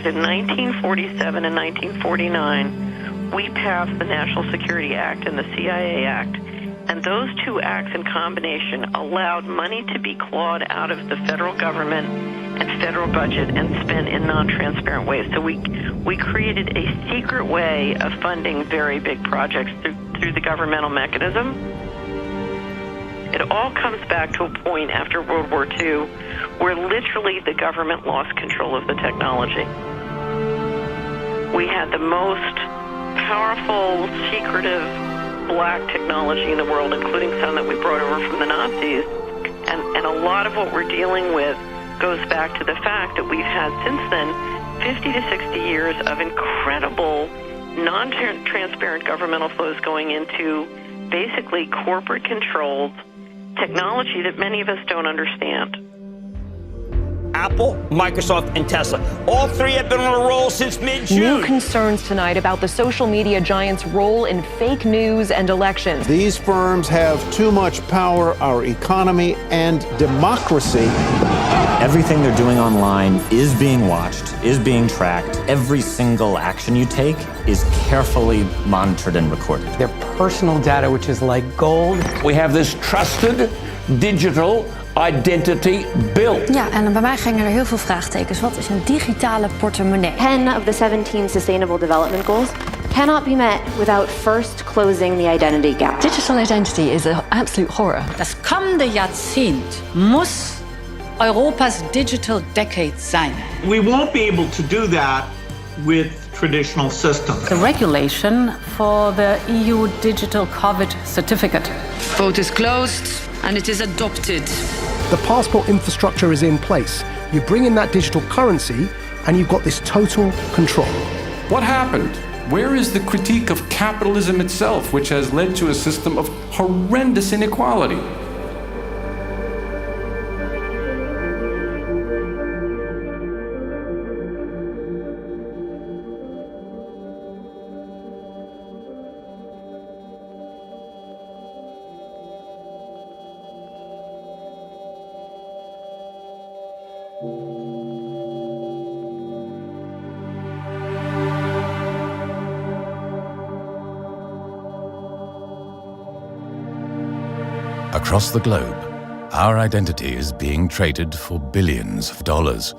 in 1947 and 1949, we passed the National Security Act and the CIA Act. And those two acts in combination allowed money to be clawed out of the federal government and federal budget and spent in non-transparent ways. So we created a secret way of funding very big projects through the governmental mechanism. It all comes back to a point after World War II where literally the government lost control of the technology. We had the most powerful, secretive black technology in the world, including some that we brought over from the Nazis. And a lot of what we're dealing with goes back to the fact that we've had since then 50 to 60 years of incredible non-transparent governmental flows going into basically corporate-controlled technology that many of us don't understand. Apple, Microsoft, and Tesla. All three have been on a roll since mid-June. New concerns tonight about the social media giant's role in fake news and elections. These firms have too much power, our economy, and democracy. Everything they're doing online is being watched, is being tracked. Every single action you take is carefully monitored and recorded. Their personal data, which is like gold. We have this trusted digital identity built. Ja, en bij mij gingen er heel veel vraagtekens. Wat is een digitale portemonnee? 10 of the 17 Sustainable Development Goals cannot be met without first closing the identity gap. Digital identity is an absolute horror. Das kommende Jahrzehnt muss Europas Digital Decade sein. We won't be able to do that with traditional systems. The regulation for the EU Digital COVID Certificate. Vote is closed and it is adopted. The passport infrastructure is in place. You bring in that digital currency and you've got this total control. What happened? Where is the critique of capitalism itself, which has led to a system of horrendous inequality? Across the globe, our identity is being traded for billions of dollars.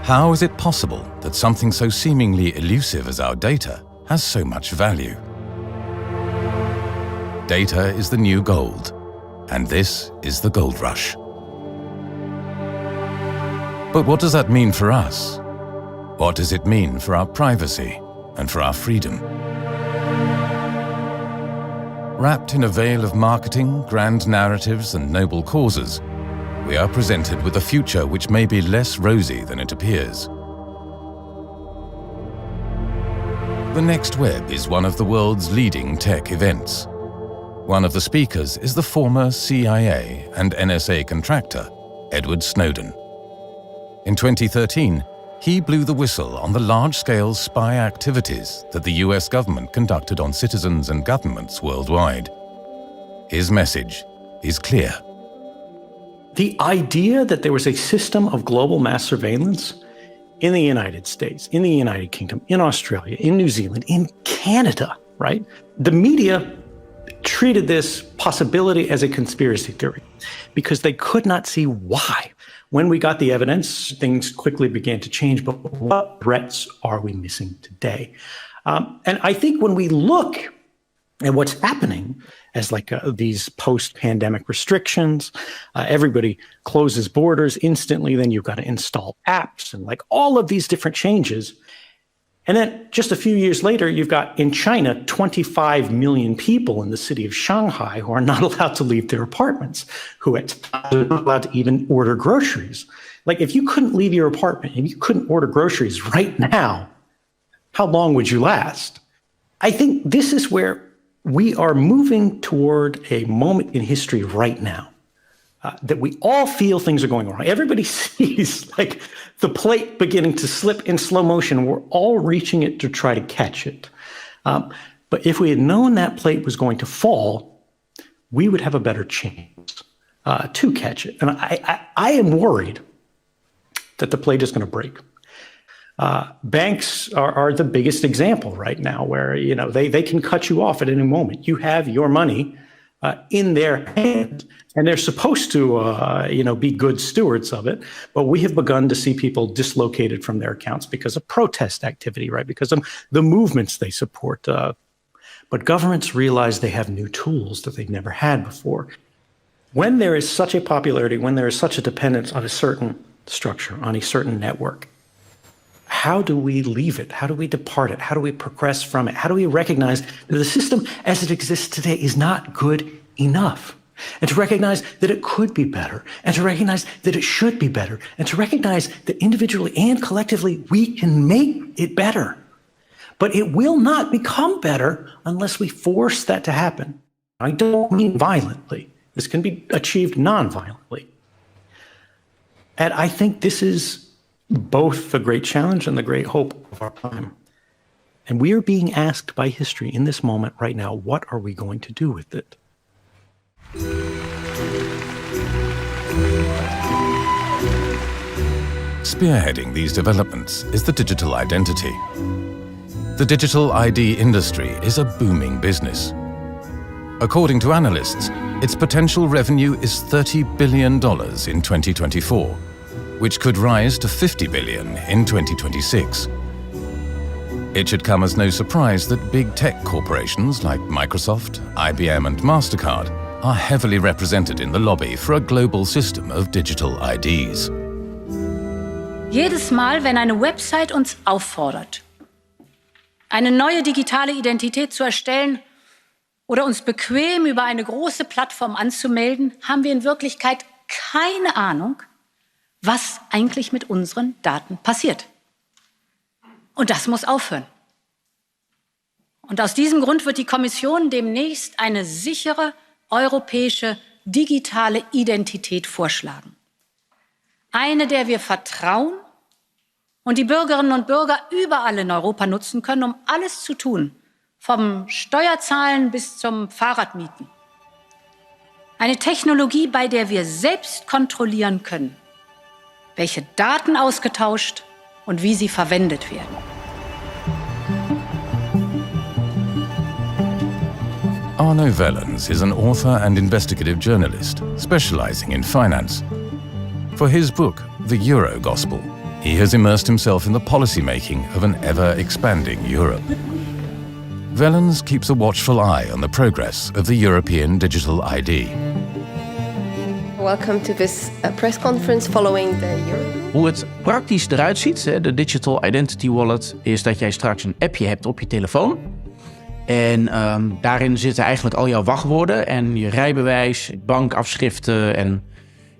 How is it possible that something so seemingly elusive as our data has so much value? Data is the new gold, and this is the gold rush. But what does that mean for us? What does it mean for our privacy and for our freedom? Wrapped in a veil of marketing, grand narratives, and noble causes, we are presented with a future which may be less rosy than it appears. The Next Web is one of the world's leading tech events. One of the speakers is the former CIA and NSA contractor, Edward Snowden. In 2013, he blew the whistle on the large-scale spy activities that the US government conducted on citizens and governments worldwide. His message is clear. The idea that there was a system of global mass surveillance in the United States, in the United Kingdom, in Australia, in New Zealand, in Canada, right? The media treated this possibility as a conspiracy theory because they could not see why. When we got the evidence, things quickly began to change, but what threats are we missing today? And I think when we look at what's happening as these post-pandemic restrictions, everybody closes borders instantly, then you've got to install apps and all of these different changes. And then just a few years later, you've got in China, 25 million people in the city of Shanghai who are not allowed to leave their apartments, who are not allowed to even order groceries. If you couldn't leave your apartment and you couldn't order groceries right now, how long would you last? I think this is where we are moving toward a moment in history right now. That we all feel things are going wrong. Everybody sees the plate beginning to slip in slow motion. We're all reaching it to try to catch it. But if we had known that plate was going to fall, we would have a better chance to catch it. And I am worried that the plate is going to break. Banks are the biggest example right now, where they can cut you off at any moment. You have your money in their hands, and they're supposed to be good stewards of it. But we have begun to see people dislocated from their accounts because of protest activity, right? Because of the movements they support. But governments realize they have new tools that they've never had before. When there is such a popularity, when there is such a dependence on a certain structure, on a certain network, how do we leave it? How do we depart it? How do we progress from it? How do we recognize that the system as it exists today is not good enough? And to recognize that it could be better, and to recognize that it should be better, and to recognize that individually and collectively we can make it better. But it will not become better unless we force that to happen. I don't mean violently. This can be achieved non-violently. And I think this is both the great challenge and the great hope of our time. And we are being asked by history in this moment right now, what are we going to do with it? Spearheading these developments is the digital identity. The digital ID industry is a booming business. According to analysts, its potential revenue is $30 billion in 2024, which could rise to $50 billion in 2026. It should come as no surprise that big tech corporations like Microsoft, IBM and MasterCard are heavily represented in the lobby for a global system of digital IDs. Jedes Mal, wenn eine Website uns auffordert, eine neue digitale Identität zu erstellen oder uns bequem über eine große Plattform anzumelden, haben wir in Wirklichkeit keine Ahnung, was eigentlich mit unseren Daten passiert. Und das muss aufhören. Und aus diesem Grund wird die Kommission demnächst eine sichere europäische digitale Identität vorschlagen. Eine, der wir vertrauen und die Bürgerinnen und Bürger überall in Europa nutzen können, um alles zu tun, vom Steuerzahlen bis zum Fahrradmieten. Eine Technologie, bei der wir selbst kontrollieren können, welche Daten ausgetauscht und wie sie verwendet werden. Arno Wellens is an author and investigative journalist specializing in finance. For his book, The Euro Gospel, he has immersed himself in the policy-making of an ever-expanding Europe. Wellens keeps a watchful eye on the progress of the European digital ID. Welcome to this press conference following the Euro. Hoe het praktisch eruit ziet, de Digital Identity Wallet, is dat jij straks een appje hebt op je telefoon. En daarin zitten eigenlijk al jouw wachtwoorden en je rijbewijs, bankafschriften en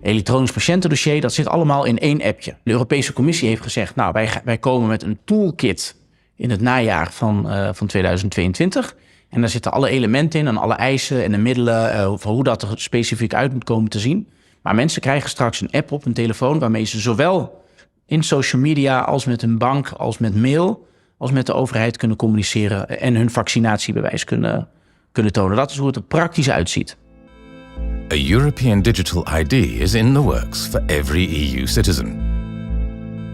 elektronisch patiëntendossier. Dat zit allemaal in één appje. De Europese Commissie heeft gezegd, nou, wij komen met een toolkit in het najaar van 2022. En daar zitten alle elementen in en alle eisen en de middelen voor hoe dat er specifiek uit moet komen te zien. Maar mensen krijgen straks een app op hun telefoon waarmee ze zowel in social media als met een bank, als met mail, als met de overheid kunnen communiceren en hun vaccinatiebewijs kunnen tonen. Dat is hoe het er praktisch uitziet. A European digital ID is in the works for every EU citizen.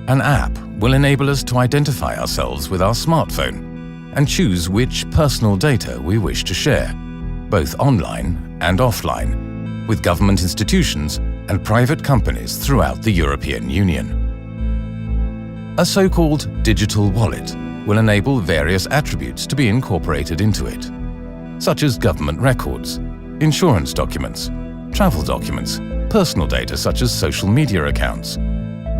An app will enable us to identify ourselves with our smartphone and choose which personal data we wish to share, both online and offline, with government institutions and private companies throughout the European Union. A so-called digital wallet will enable various attributes to be incorporated into it, such as government records, insurance documents, travel documents, personal data such as social media accounts,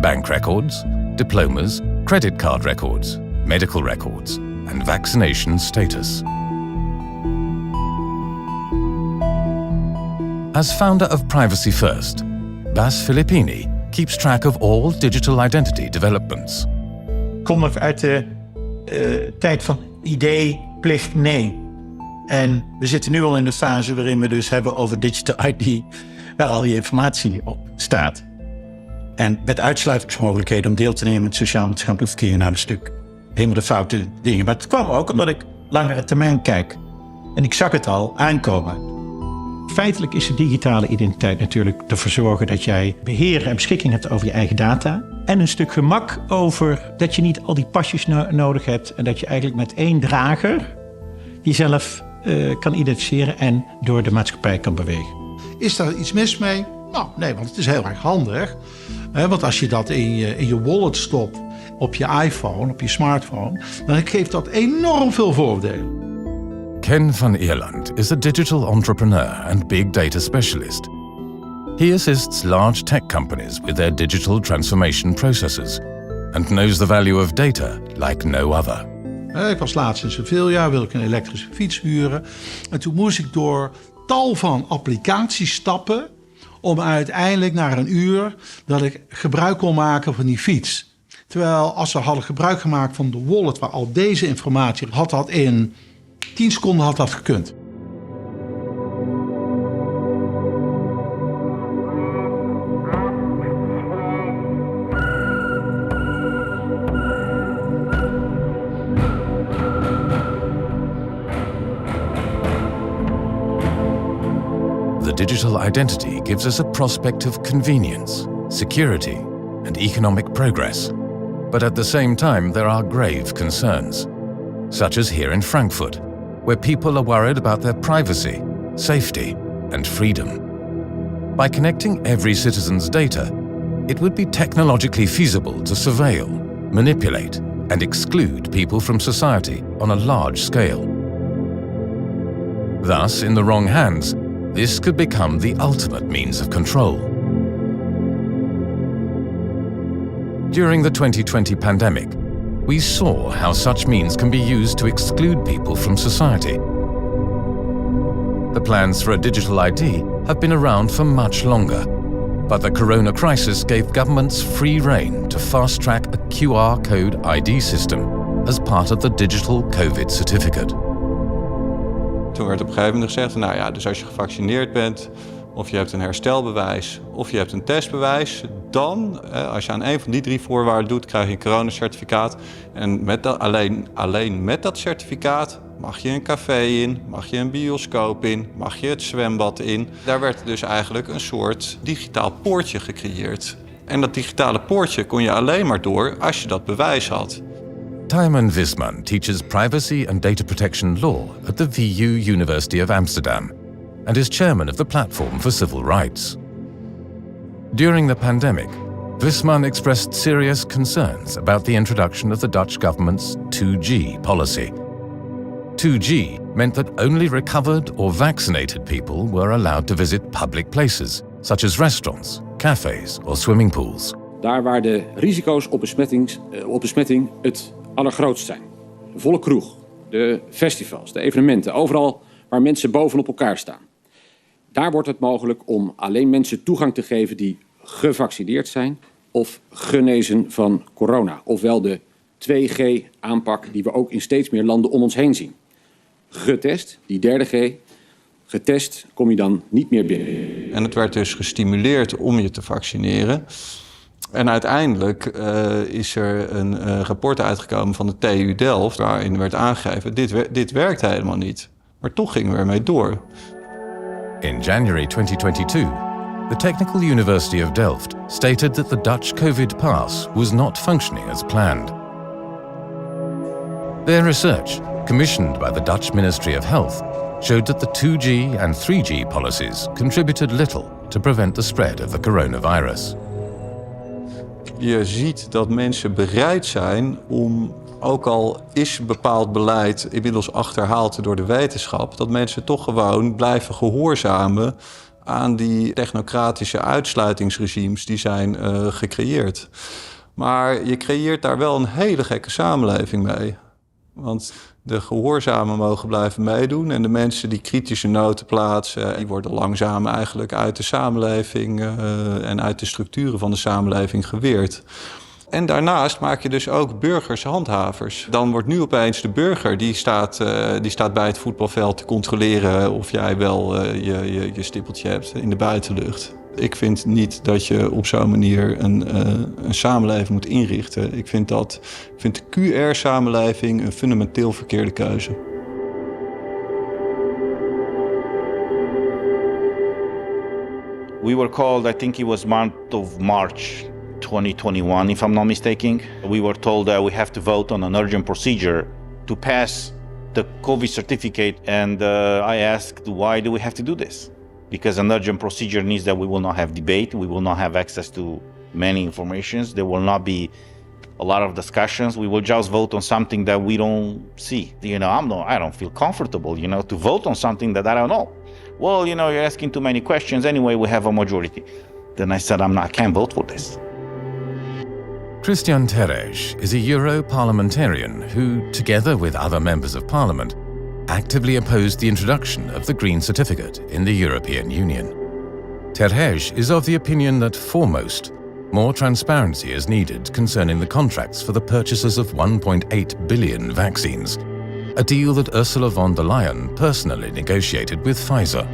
bank records, diplomas, credit card records, medical records, and vaccination status. As founder of Privacy First, Bas Filippini keeps track of all digital identity developments. Kom nog uit de tijd van idee, plicht, nee. En we zitten nu al in de fase waarin we dus hebben over digital ID, waar al je informatie op staat. En met uitsluitingsmogelijkheden om deel te nemen in het sociaal-maatschappelijk verkeer naar een stuk. Helemaal de foute dingen. Maar het kwam ook omdat ik langere termijn kijk. En ik zag het al aankomen. Feitelijk is de digitale identiteit natuurlijk ervoor zorgen dat jij beheer en beschikking hebt over je eigen data. En een stuk gemak over dat je niet al die pasjes nodig hebt. En dat je eigenlijk met één drager jezelf kan identificeren en door de maatschappij kan bewegen. Is daar iets mis mee? Nou, nee, want het is heel erg handig. Want als je dat in je wallet stopt, op je iPhone, op je smartphone, dan geeft dat enorm veel voordelen. Ken van Ierlant is a digital entrepreneur and big data specialist. He assists large tech companies with their digital transformation processes and knows the value of data like no other. Ik was laatst in Sevilla, wilde ik een elektrische fiets huren. En toen moest ik door tal van applicaties stappen om uiteindelijk na een uur dat ik gebruik kon maken van die fiets. Terwijl als ze hadden gebruik gemaakt van de wallet waar al deze informatie had dat in 10 seconden had dat gekund. The digital identity gives us a prospect of convenience, security, and economic progress. But at the same time, there are grave concerns, such as here in Frankfurt, where people are worried about their privacy, safety, and freedom. By connecting every citizen's data, it would be technologically feasible to surveil, manipulate, and exclude people from society on a large scale. Thus, in the wrong hands, this could become the ultimate means of control. During the 2020 pandemic, we saw how such means can be used to exclude people from society. The plans for a digital ID have been around for much longer, but the corona crisis gave governments free rein to fast-track a QR code ID system as part of the digital COVID certificate. Toen werd op een gegeven moment gezegd, nou ja, dus als je gevaccineerd bent, of je hebt een herstelbewijs, of je hebt een testbewijs, dan, als je aan een van die 3 voorwaarden doet, krijg je een coronacertificaat. En met dat, alleen met dat certificaat mag je een café in, mag je een bioscoop in, mag je het zwembad in. Daar werd dus eigenlijk een soort digitaal poortje gecreëerd. En dat digitale poortje kon je alleen maar door als je dat bewijs had. Tijmen Wisman teaches privacy and data protection law at the VU University of Amsterdam and is chairman of the Platform for Civil Rights. During the pandemic, Wisman expressed serious concerns about the introduction of the Dutch government's 2G policy. 2G meant that only recovered or vaccinated people were allowed to visit public places, such as restaurants, cafes or swimming pools. Daar waar de risico's op besmetting het allergrootst zijn. De volle kroeg, de festivals, de evenementen, overal waar mensen bovenop elkaar staan. Daar wordt het mogelijk om alleen mensen toegang te geven die gevaccineerd zijn of genezen van corona. Ofwel de 2G-aanpak die we ook in steeds meer landen om ons heen zien. Getest, die 3 G, getest kom je dan niet meer binnen. En het werd dus gestimuleerd om je te vaccineren. En uiteindelijk is er een rapport uitgekomen van de TU Delft waarin werd aangegeven, dit werkt helemaal niet. Maar toch gingen we ermee door. In January 2022, the Technical University of Delft stated that the Dutch COVID pass was not functioning as planned. Their research, commissioned by the Dutch Ministry of Health, showed that the 2G and 3G policies contributed little to prevent the spread of the coronavirus. Je ziet dat mensen bereid zijn om, ook al is bepaald beleid inmiddels achterhaald door de wetenschap, dat mensen toch gewoon blijven gehoorzamen aan die technocratische uitsluitingsregimes die zijn gecreëerd. Maar je creëert daar wel een hele gekke samenleving mee. Want de gehoorzamen mogen blijven meedoen en de mensen die kritische noten plaatsen, die worden langzaam eigenlijk uit de samenleving en uit de structuren van de samenleving geweerd. En daarnaast maak je dus ook burgers handhavers. Dan wordt nu opeens de burger, die staat bij het voetbalveld te controleren of jij wel je stippeltje hebt in de buitenlucht. Ik vind niet dat je op zo'n manier een samenleving moet inrichten. Ik vind de QR-samenleving een fundamenteel verkeerde keuze. We were called, I think it was month of March 2021, if I'm not mistaken. We were told that we have to vote on an urgent procedure to pass the COVID certificate. And I asked, why do we have to do this? Because an urgent procedure means that we will not have debate, we will not have access to many informations, there will not be a lot of discussions, we will just vote on something that we don't see. I don't feel comfortable, to vote on something that I don't know. Well, you're asking too many questions, anyway, we have a majority. Then I said, I can't vote for this. Cristian Theres is a Euro parliamentarian who, together with other members of parliament, actively opposed the introduction of the Green Certificate in the European Union. Theres is of the opinion that, foremost, more transparency is needed concerning the contracts for the purchases of 1.8 billion vaccines, a deal that Ursula von der Leyen personally negotiated with Pfizer.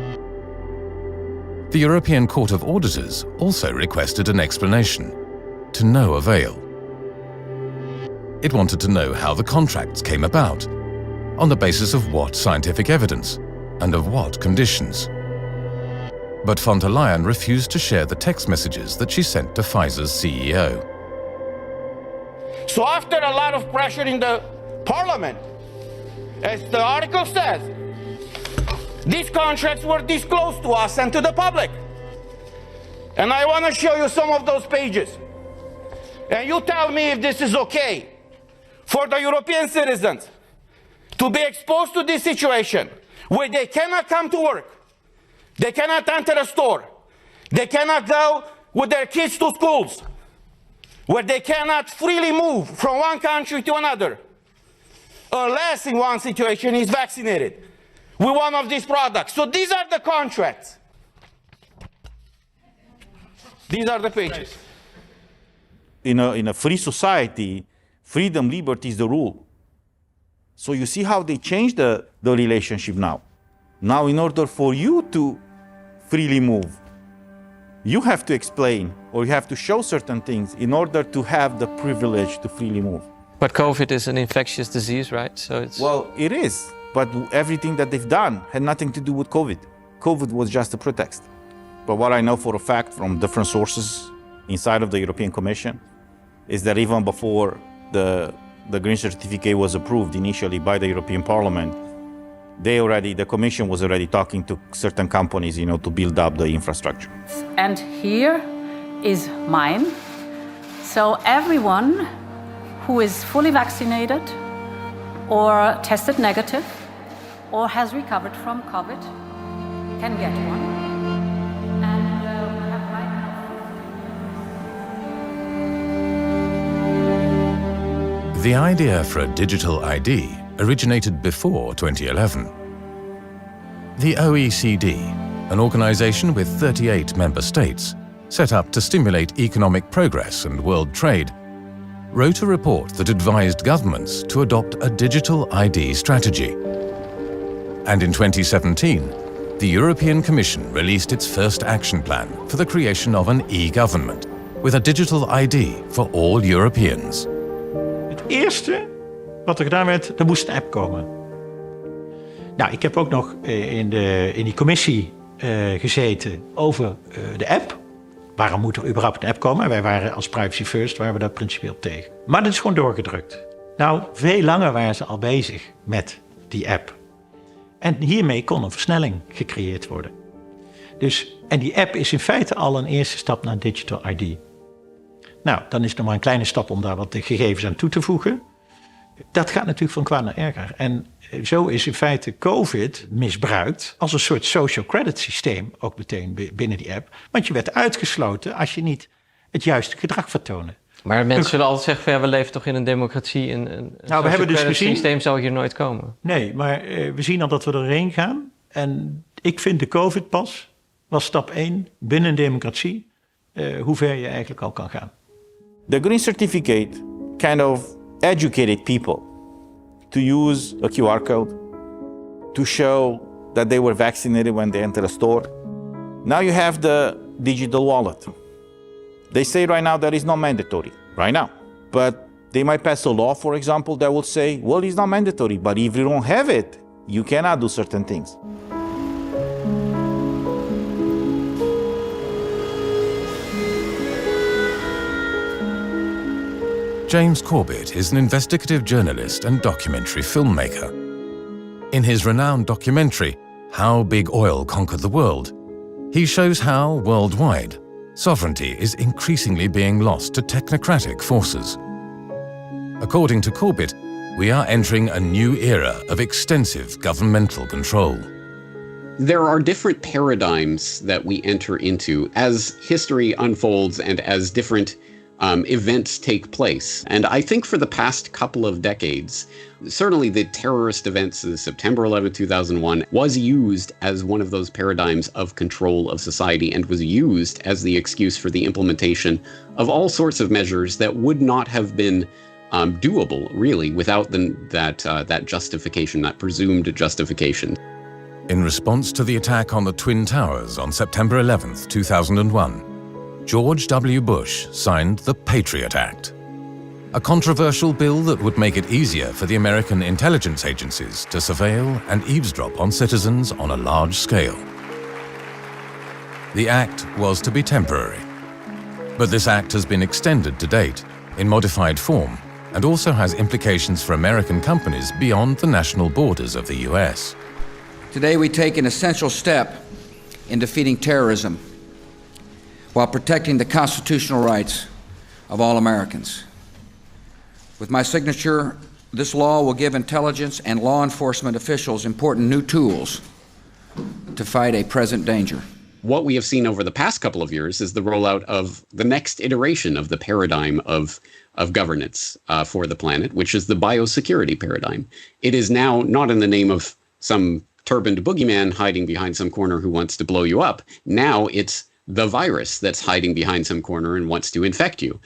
The European Court of Auditors also requested an explanation, to no avail. It wanted to know how the contracts came about, on the basis of what scientific evidence, and of what conditions. But von der Leyen refused to share the text messages that she sent to Pfizer's CEO. So after a lot of pressure in the parliament, as the article says, these contracts were disclosed to us and to the public. And I want to show you some of those pages. And you tell me if this is okay for the European citizens to be exposed to this situation where they cannot come to work, they cannot enter a store, they cannot go with their kids to schools, where they cannot freely move from one country to another, unless in one situation is vaccinated with one of these products. So these are the contracts. These are the pages. In a free society, freedom, liberty is the rule. So you see how they changed the relationship now. Now, in order for you to freely move, you have to explain or you have to show certain things in order to have the privilege to freely move. But COVID is an infectious disease, right? So it's... Well, it is, but everything that they've done had nothing to do with COVID. COVID was just a pretext. But what I know for a fact from different sources inside of the European Commission is that even before the Green Certificate was approved initially by the European Parliament, the Commission was already talking to certain companies, to build up the infrastructure. And here is mine. So everyone who is fully vaccinated or tested negative or has recovered from COVID can get one. And we have right now. The idea for a digital ID originated before 2011. The OECD, an organization with 38 member states, set up to stimulate economic progress and world trade, wrote a report that advised governments to adopt a digital ID strategy. And in 2017, the European Commission released its first action plan for the creation of an e-government, with a digital ID for all Europeans. Het eerste wat er gedaan werd, er moest een app komen. Nou, ik heb ook nog in die commissie gezeten over de app. Waarom moet er überhaupt een app komen? Wij waren als Privacy First, waren we daar principieel tegen. Maar dat is gewoon doorgedrukt. Nou, veel langer waren ze al bezig met die app. En hiermee kon een versnelling gecreëerd worden. En die app is in feite al een eerste stap naar Digital ID. Nou, dan is het nog maar een kleine stap om daar wat gegevens aan toe te voegen. Dat gaat natuurlijk van kwaad naar erger. En zo is in feite COVID misbruikt als een soort social credit systeem, ook meteen binnen die app. Want je werd uitgesloten als je niet het juiste gedrag vertoonde. Maar mensen zullen altijd zeggen, we leven toch in een democratie. Een we hebben dus gezien, systeem zal hier nooit komen. Nee, maar we zien al dat we erheen gaan. En ik vind de COVID-pas was stap 1 binnen een democratie. Hoe ver je eigenlijk al kan gaan. The Green Certificate kind of educated people to use a QR code to show that they were vaccinated when they enter a store. Now you have the digital wallet. They say right now that it's not mandatory, right now. But they might pass a law, for example, that will say, well, it's not mandatory, but if you don't have it, you cannot do certain things. James Corbett is an investigative journalist and documentary filmmaker. In his renowned documentary, How Big Oil Conquered the World, he shows how, worldwide, sovereignty is increasingly being lost to technocratic forces. According to Corbett, we are entering a new era of extensive governmental control. There are different paradigms that we enter into as history unfolds and as different events take place. And I think for the past couple of decades, certainly the terrorist events of September 11, 2001 was used as one of those paradigms of control of society and was used as the excuse for the implementation of all sorts of measures that would not have been doable, really, without that justification, that presumed justification. In response to the attack on the Twin Towers on September 11, 2001, George W. Bush signed the Patriot Act, a controversial bill that would make it easier for the American intelligence agencies to surveil and eavesdrop on citizens on a large scale. The act was to be temporary, but this act has been extended to date in modified form and also has implications for American companies beyond the national borders of the US. Today we take an essential step in defeating terrorism while protecting the constitutional rights of all Americans. With my signature, this law will give intelligence and law enforcement officials important new tools to fight a present danger. What we have seen over the past couple of years is the rollout of the next iteration of the paradigm of governance for the planet, which is the biosecurity paradigm. It is now not in the name of some turbaned boogeyman hiding behind some corner who wants to blow you up. Now it's the virus that's hiding behind some corner and wants to infect you.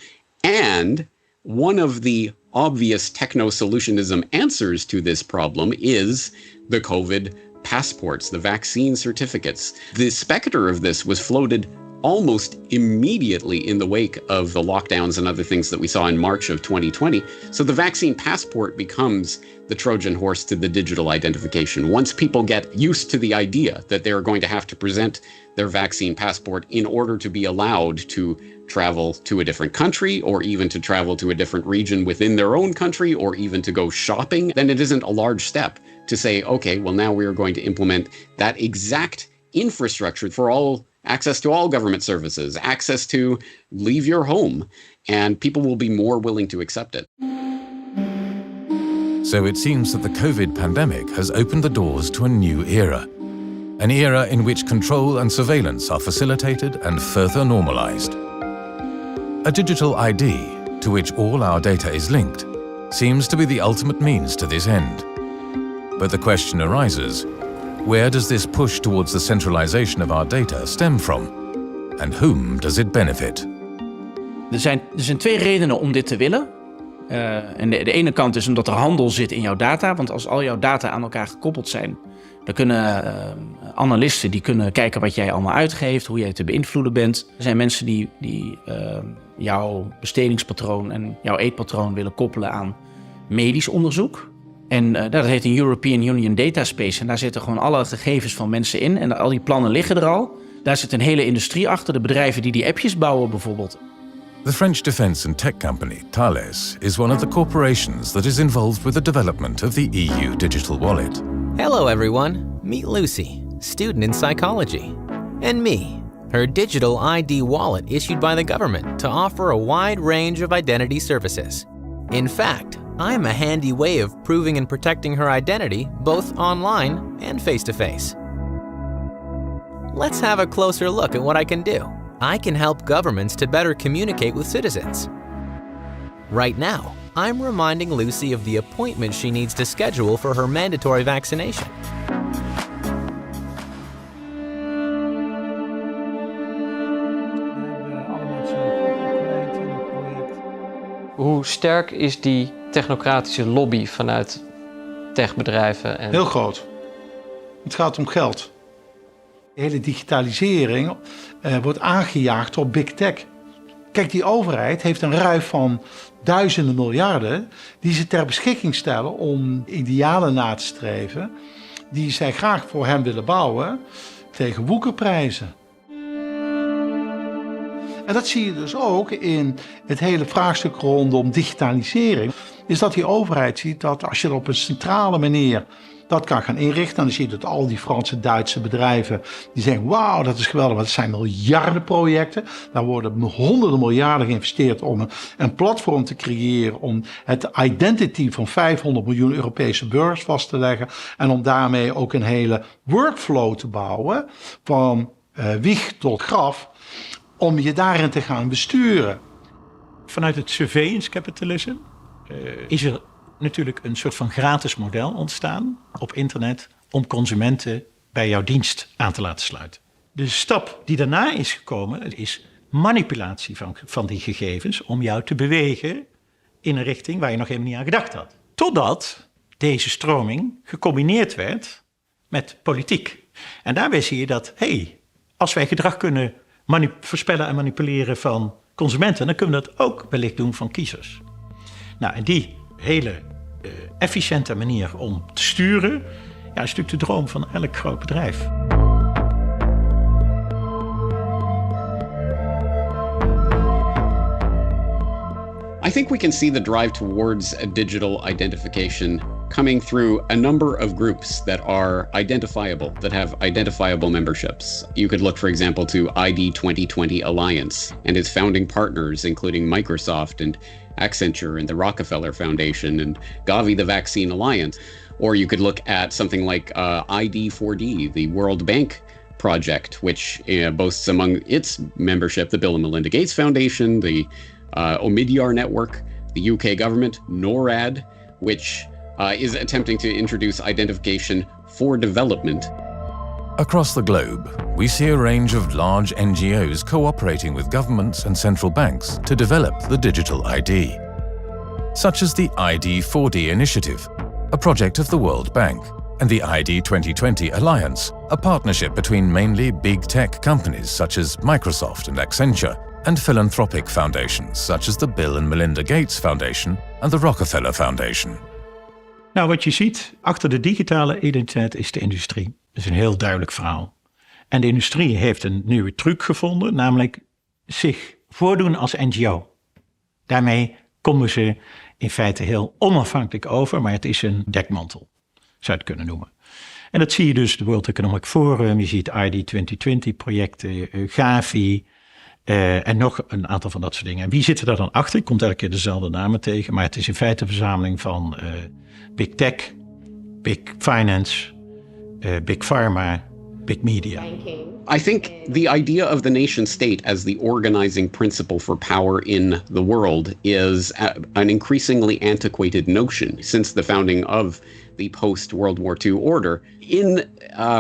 And one of the obvious techno-solutionism answers to this problem is the COVID passports, the vaccine certificates. The specter of this was floated almost immediately in the wake of the lockdowns and other things that we saw in March of 2020. So the vaccine passport becomes the Trojan horse to the digital identification. Once people get used to the idea that they're going to have to present their vaccine passport in order to be allowed to travel to a different country, or even to travel to a different region within their own country, or even to go shopping, then it isn't a large step to say, okay, well, now we are going to implement that exact infrastructure for all access to all government services, access to leave your home, and people will be more willing to accept it. So it seems that the COVID pandemic has opened the doors to a new era. An era in which control and surveillance are facilitated and further normalized. A digital ID, to which all our data is linked, seems to be the ultimate means to this end. But the question arises, where does this push towards the centralization of our data stem from? And whom does it benefit? Er zijn twee redenen om dit te willen. En de ene kant is omdat er handel zit in jouw data. Want als al jouw data aan elkaar gekoppeld zijn, dan kunnen analisten die kunnen kijken wat jij allemaal uitgeeft, hoe jij te beïnvloeden bent. Er zijn mensen die jouw bestedingspatroon en jouw eetpatroon willen koppelen aan medisch onderzoek. En dat heet een European Union Dataspace. En daar zitten gewoon alle gegevens van mensen in. En al die plannen liggen er al. Daar zit een hele industrie achter. De bedrijven die appjes bouwen bijvoorbeeld. The French defense and tech company Thales is one of the corporations that is involved with the development of the EU digital wallet. Hello everyone, meet Lucy, student in psychology. And me, her digital ID wallet issued by the government to offer a wide range of identity services. In fact, I'm a handy way of proving and protecting her identity both online and face-to-face. Let's have a closer look at what I can do. I can help governments to better communicate with citizens. Right now, I'm reminding Lucy of the appointment she needs to schedule for her mandatory vaccination. Hoe sterk is die technocratische lobby vanuit techbedrijven? Heel groot. Het gaat om geld. De hele digitalisering wordt aangejaagd door big tech. Kijk, die overheid heeft een ruif van duizenden miljarden die ze ter beschikking stellen om idealen na te streven die zij graag voor hen willen bouwen tegen woekerprijzen. En dat zie je dus ook in het hele vraagstuk rondom digitalisering. Is dat die overheid ziet dat als je er op een centrale manier dat kan gaan inrichten. Dan zie je dat al die Franse, Duitse bedrijven die zeggen, wauw, dat is geweldig, want het zijn miljardenprojecten. Daar worden honderden miljarden geïnvesteerd om een platform te creëren, om het identity van 500 miljoen Europese burgers vast te leggen en om daarmee ook een hele workflow te bouwen van wieg tot graf, om je daarin te gaan besturen. Vanuit het surveillance capitalism is er natuurlijk een soort van gratis model ontstaan op internet om consumenten bij jouw dienst aan te laten sluiten. De stap die daarna is gekomen is manipulatie van die gegevens om jou te bewegen in een richting waar je nog helemaal niet aan gedacht had. Totdat deze stroming gecombineerd werd met politiek. En daarbij zie je dat, als wij gedrag kunnen voorspellen en manipuleren van consumenten, dan kunnen we dat ook wellicht doen van kiezers. Nou, en die hele efficiënte manier om te sturen, is natuurlijk de droom van elk groot bedrijf. I think we can see the drive towards a digital identification coming through a number of groups that are identifiable, that have identifiable memberships. You could look, for example, to ID 2020 Alliance and its founding partners, including Microsoft and Accenture and the Rockefeller Foundation and Gavi, the Vaccine Alliance. Or you could look at something like ID4D, the World Bank project, which boasts among its membership the Bill and Melinda Gates Foundation, the Omidyar Network, the UK government, NORAD, which is attempting to introduce identification for development. Across the globe, we see a range of large NGOs cooperating with governments and central banks to develop the digital ID, such as the ID4D initiative, a project of the World Bank, and the ID 2020 Alliance, a partnership between mainly big tech companies such as Microsoft and Accenture, and philanthropic foundations such as the Bill and Melinda Gates Foundation and the Rockefeller Foundation. Nou, wat je ziet achter de digitale identiteit is de industrie. Dat is een heel duidelijk verhaal. En de industrie heeft een nieuwe truc gevonden, namelijk zich voordoen als NGO. Daarmee komen ze in feite heel onafhankelijk over, maar het is een dekmantel, zou je het kunnen noemen. En dat zie je dus, de World Economic Forum, je ziet ID 2020 projecten, Gavi en nog een aantal van dat soort dingen. En wie zit er daar dan achter? Je komt elke keer dezelfde namen tegen, maar het is in feite een verzameling van big tech, big finance, big pharma, big media. I think the idea of the nation state as the organizing principle for power in the world is an increasingly antiquated notion since the founding of the post-World War II order in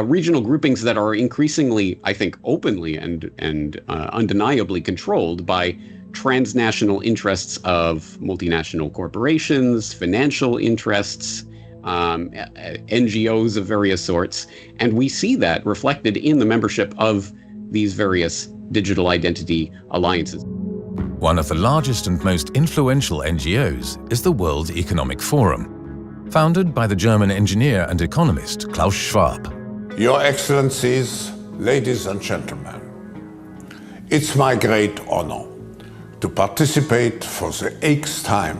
regional groupings that are increasingly, I think, openly and undeniably controlled by transnational interests of multinational corporations, financial interests, NGOs of various sorts, and we see that reflected in the membership of these various digital identity alliances. One of the largest and most influential NGOs is the World Economic Forum, founded by the German engineer and economist Klaus Schwab. Your Excellencies, ladies and gentlemen, it's my great honor to participate for the 8th time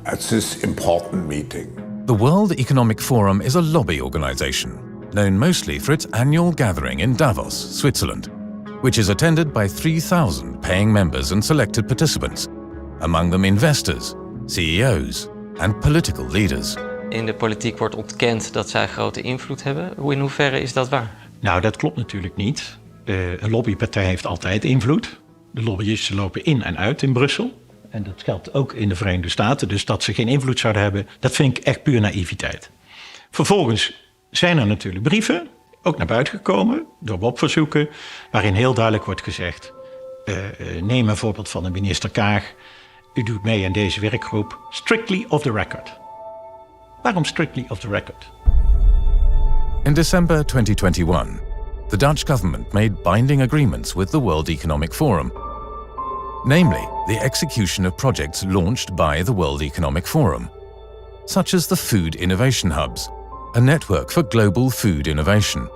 at this important meeting. The World Economic Forum is a lobby organization, known mostly for its annual gathering in Davos, Switzerland, which is attended by 3,000 paying members and selected participants, among them investors, CEOs and political leaders. In de politiek wordt ontkend dat zij grote invloed hebben. In hoeverre is dat waar? Nou, dat klopt natuurlijk niet. Een lobbypartij heeft altijd invloed. De lobbyisten lopen in en uit in Brussel. En dat geldt ook in de Verenigde Staten. Dus dat ze geen invloed zouden hebben, dat vind ik echt puur naïviteit. Vervolgens zijn er natuurlijk brieven, ook naar buiten gekomen, door WOP-verzoeken, waarin heel duidelijk wordt gezegd, neem een voorbeeld van de minister Kaag. U doet mee aan deze werkgroep, strictly off the record. Waarom strictly off the record? In December 2021, the Dutch government made binding agreements with the World Economic Forum, namely the execution of projects launched by the World Economic Forum, such as the Food Innovation Hubs, a network for global food innovation.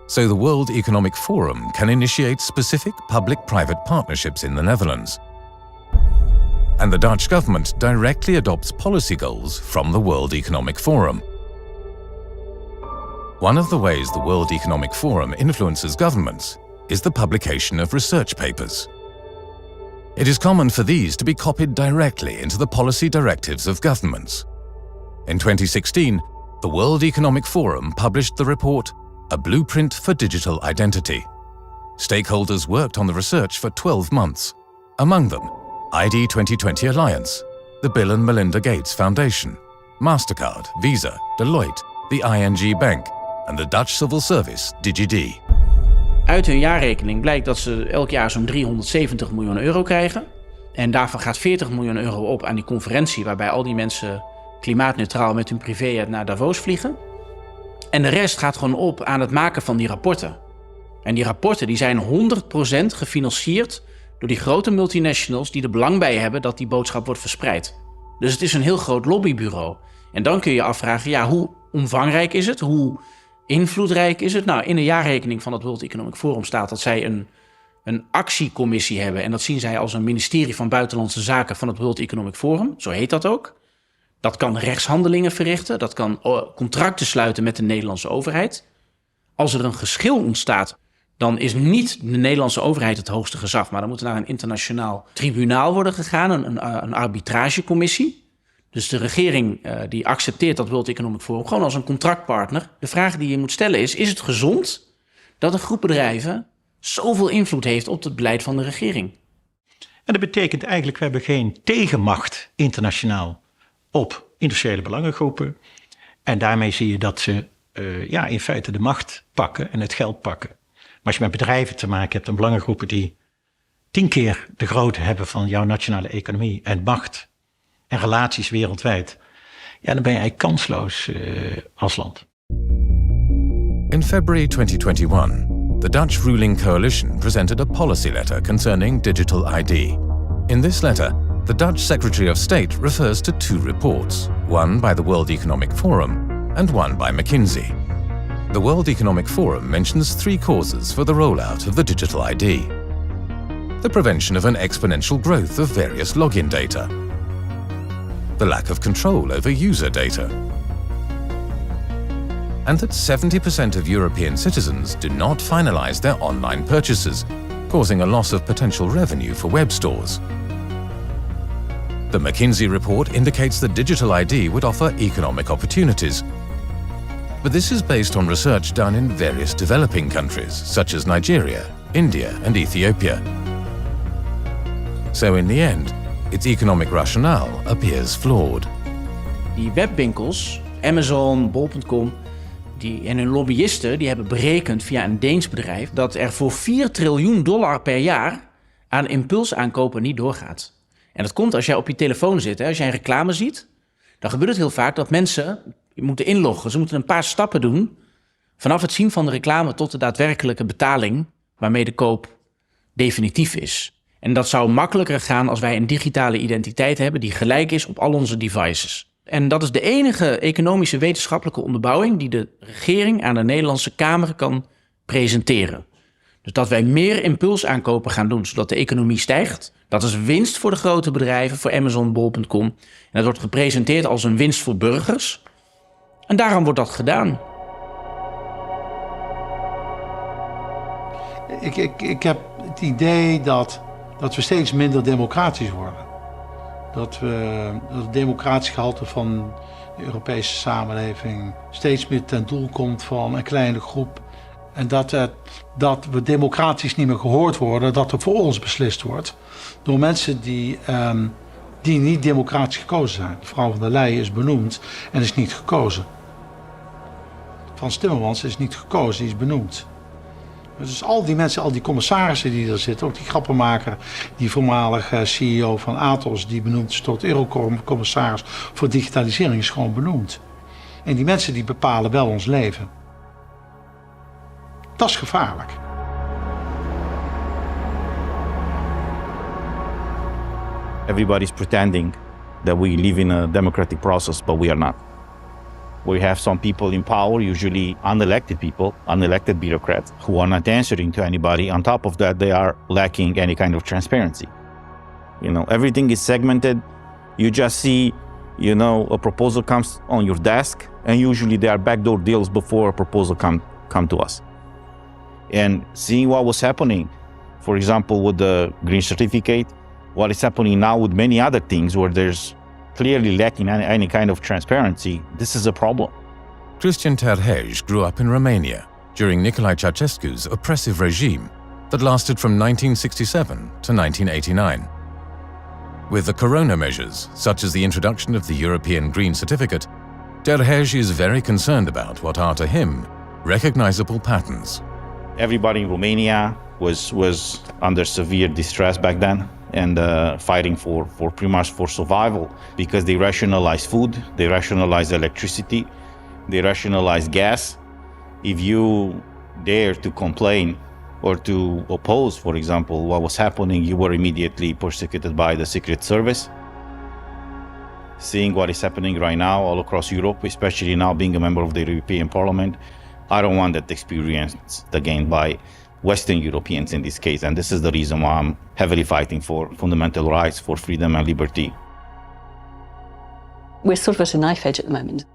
so the World Economic Forum can initiate specific public-private partnerships in the Netherlands. And the Dutch government directly adopts policy goals from the World Economic Forum. One of the ways the World Economic Forum influences governments is the publication of research papers. It is common for these to be copied directly into the policy directives of governments. In 2016, the World Economic Forum published the report A Blueprint for Digital Identity. Stakeholders worked on the research for 12 months. Among them, ID 2020 Alliance, the Bill and Melinda Gates Foundation, MasterCard, Visa, Deloitte, the ING Bank en de Dutch Civil Service, DigiD. Uit hun jaarrekening blijkt dat ze elk jaar zo'n 370 miljoen euro krijgen. En daarvan gaat 40 miljoen euro op aan die conferentie waarbij al die mensen klimaatneutraal met hun privéjet naar Davos vliegen. En de rest gaat gewoon op aan het maken van die rapporten. En die rapporten die zijn 100% gefinancierd door die grote multinationals die er belang bij hebben dat die boodschap wordt verspreid. Dus het is een heel groot lobbybureau. En dan kun je je afvragen, ja, hoe omvangrijk is het? Hoe invloedrijk is het? Nou, in de jaarrekening van het World Economic Forum staat dat zij een actiecommissie hebben. En dat zien zij als een ministerie van Buitenlandse Zaken van het World Economic Forum. Zo heet dat ook. Dat kan rechtshandelingen verrichten. Dat kan contracten sluiten met de Nederlandse overheid. Als er een geschil ontstaat, dan is niet de Nederlandse overheid het hoogste gezag. Maar dan moet er naar een internationaal tribunaal worden gegaan. Een arbitragecommissie. Dus de regering die accepteert dat World Economic Forum gewoon als een contractpartner. De vraag die je moet stellen is het gezond dat een groep bedrijven zoveel invloed heeft op het beleid van de regering? En dat betekent eigenlijk, we hebben geen tegenmacht internationaal op industriële belangengroepen. En daarmee zie je dat ze in feite de macht pakken en het geld pakken. Maar als je met bedrijven te maken hebt en belangengroepen die 10 keer de grootte hebben van jouw nationale economie en macht en relaties wereldwijd, ja, dan ben je eigenlijk kansloos als land. In February 2021, the Dutch ruling coalition presented a policy letter concerning digital ID. In this letter, the Dutch Secretary of State refers to 2 reports, one by the World Economic Forum and one by McKinsey. The World Economic Forum mentions 3 causes for the rollout of the digital ID. The prevention of an exponential growth of various login data. The lack of control over user data. And that 70% of European citizens do not finalize their online purchases, causing a loss of potential revenue for web stores. The McKinsey report indicates that digital ID would offer economic opportunities. But this is based on research done in various developing countries, such as Nigeria, India and Ethiopia. So in the end, its economic rationale appears flawed. Die webwinkels, Amazon, bol.com, en hun lobbyisten die hebben berekend via een Deens bedrijf dat er voor $4 triljoen per jaar aan impulsaankopen niet doorgaat. En dat komt als jij op je telefoon zit. Hè? Als jij een reclame ziet, dan gebeurt het heel vaak dat mensen moeten inloggen. Ze moeten een paar stappen doen vanaf het zien van de reclame tot de daadwerkelijke betaling waarmee de koop definitief is. En dat zou makkelijker gaan als wij een digitale identiteit hebben die gelijk is op al onze devices. En dat is de enige economische wetenschappelijke onderbouwing die de regering aan de Nederlandse Kamer kan presenteren. Dus dat wij meer impulsaankopen gaan doen, zodat de economie stijgt. Dat is winst voor de grote bedrijven, voor Amazon, bol.com. En dat wordt gepresenteerd als een winst voor burgers. En daarom wordt dat gedaan. Ik heb het idee dat we steeds minder democratisch worden. Dat het democratisch gehalte van de Europese samenleving steeds meer ten doel komt van een kleine groep. En dat we democratisch niet meer gehoord worden, dat er voor ons beslist wordt door mensen die niet democratisch gekozen zijn. Mevrouw van der Leyen is benoemd en is niet gekozen. Frans Timmermans is niet gekozen, die is benoemd. Dus al die mensen, al die commissarissen die er zitten, ook die grappenmaker, die voormalige CEO van Atos, die benoemd is tot Eurocommissaris voor digitalisering, is gewoon benoemd. En die mensen die bepalen wel ons leven. Dat is gevaarlijk. Everybody's pretending that we live in a democratic process, but we are not. We have some people in power, usually unelected people, unelected bureaucrats, who are not answering to anybody. On top of that, they are lacking any kind of transparency. Everything is segmented. You just see, a proposal comes on your desk, and usually there are backdoor deals before a proposal come to us. And seeing what was happening, for example, with the green certificate, what is happening now with many other things where there's clearly lacking any kind of transparency, this is a problem. Cristian Theres grew up in Romania during Nicolae Ceausescu's oppressive regime that lasted from 1967 to 1989. With the corona measures, such as the introduction of the European Green Certificate, Theres is very concerned about what are to him recognizable patterns. Everybody in Romania was under severe distress back then and fighting for pretty much for survival, because they rationalize food, they rationalize electricity, they rationalize gas. If you dare to complain or to oppose, for example, what was happening, you were immediately persecuted by the Secret Service. Seeing what is happening right now all across Europe, especially now being a member of the European Parliament, I don't want that experience again by Western Europeans in this case. And this is the reason why I'm heavily fighting for fundamental rights, for freedom and liberty. We're sort of at a knife edge at the moment.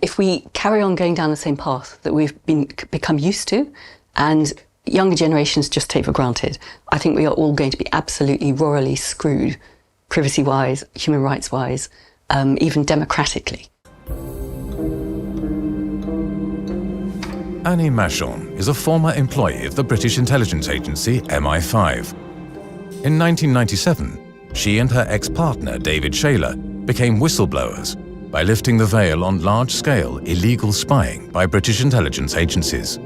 If we carry on going down the same path that we've become used to, and younger generations just take for granted, I think we are all going to be absolutely royally screwed, privacy-wise, human rights-wise, even democratically. Annie Machon is a former employee of the British intelligence agency MI5. In 1997, she and her ex-partner David Shayler became whistleblowers by lifting the veil on large-scale illegal spying by British intelligence agencies.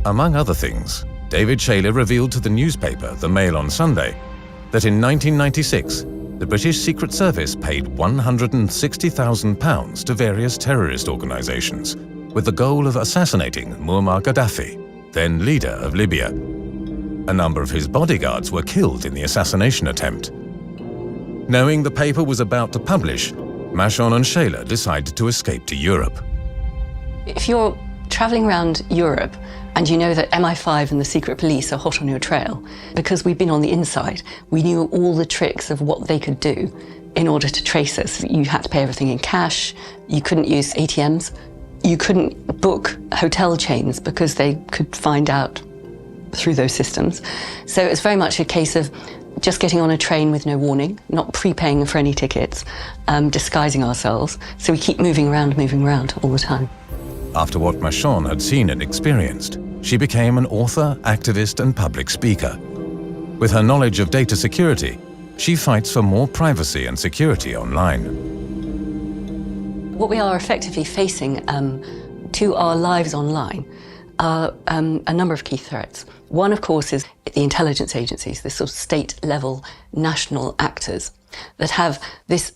Among other things, David Shayler revealed to the newspaper The Mail on Sunday that in 1996, the British Secret Service paid £160,000 to various terrorist organizations with the goal of assassinating Muammar Gaddafi, then leader of Libya. A number of his bodyguards were killed in the assassination attempt. Knowing the paper was about to publish, Machon and Shayler decided to escape to Europe. If you're traveling around Europe and you know that MI5 and the secret police are hot on your trail, because we've been on the inside, we knew all the tricks of what they could do in order to trace us. You had to pay everything in cash, you couldn't use ATMs, you couldn't book hotel chains because they could find out through those systems. So it's very much a case of just getting on a train with no warning, not prepaying for any tickets, disguising ourselves. So we keep moving around all the time. After what Machon had seen and experienced, she became an author, activist, and public speaker. With her knowledge of data security, she fights for more privacy and security online. What we are effectively facing to our lives online are a number of key threats. One, of course, is the intelligence agencies, the sort of state-level national actors that have this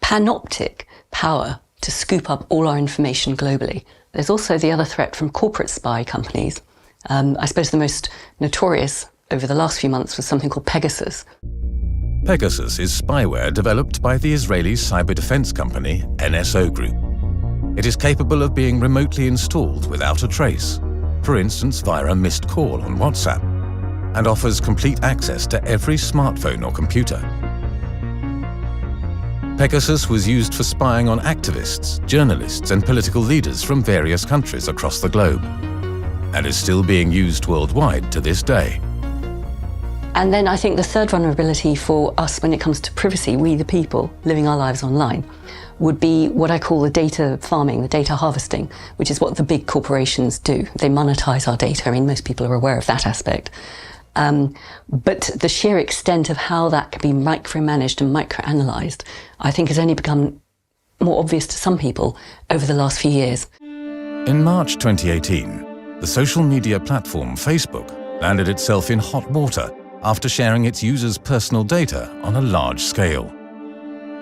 panoptic power to scoop up all our information globally. There's also the other threat from corporate spy companies. I suppose the most notorious over the last few months was something called Pegasus. Pegasus is spyware developed by the Israeli cyber defense company NSO Group. It is capable of being remotely installed without a trace, for instance via a missed call on WhatsApp, and offers complete access to every smartphone or computer. Pegasus was used for spying on activists, journalists, and political leaders from various countries across the globe, and is still being used worldwide to this day. And then I think the third vulnerability for us when it comes to privacy, we the people living our lives online, would be what I call the data farming, the data harvesting, which is what the big corporations do. They monetize our data. I mean, most people are aware of that aspect. But the sheer extent of how that can be micromanaged and microanalyzed, I think has only become more obvious to some people over the last few years. In March 2018, the social media platform Facebook landed itself in hot water after sharing its users' personal data on a large scale.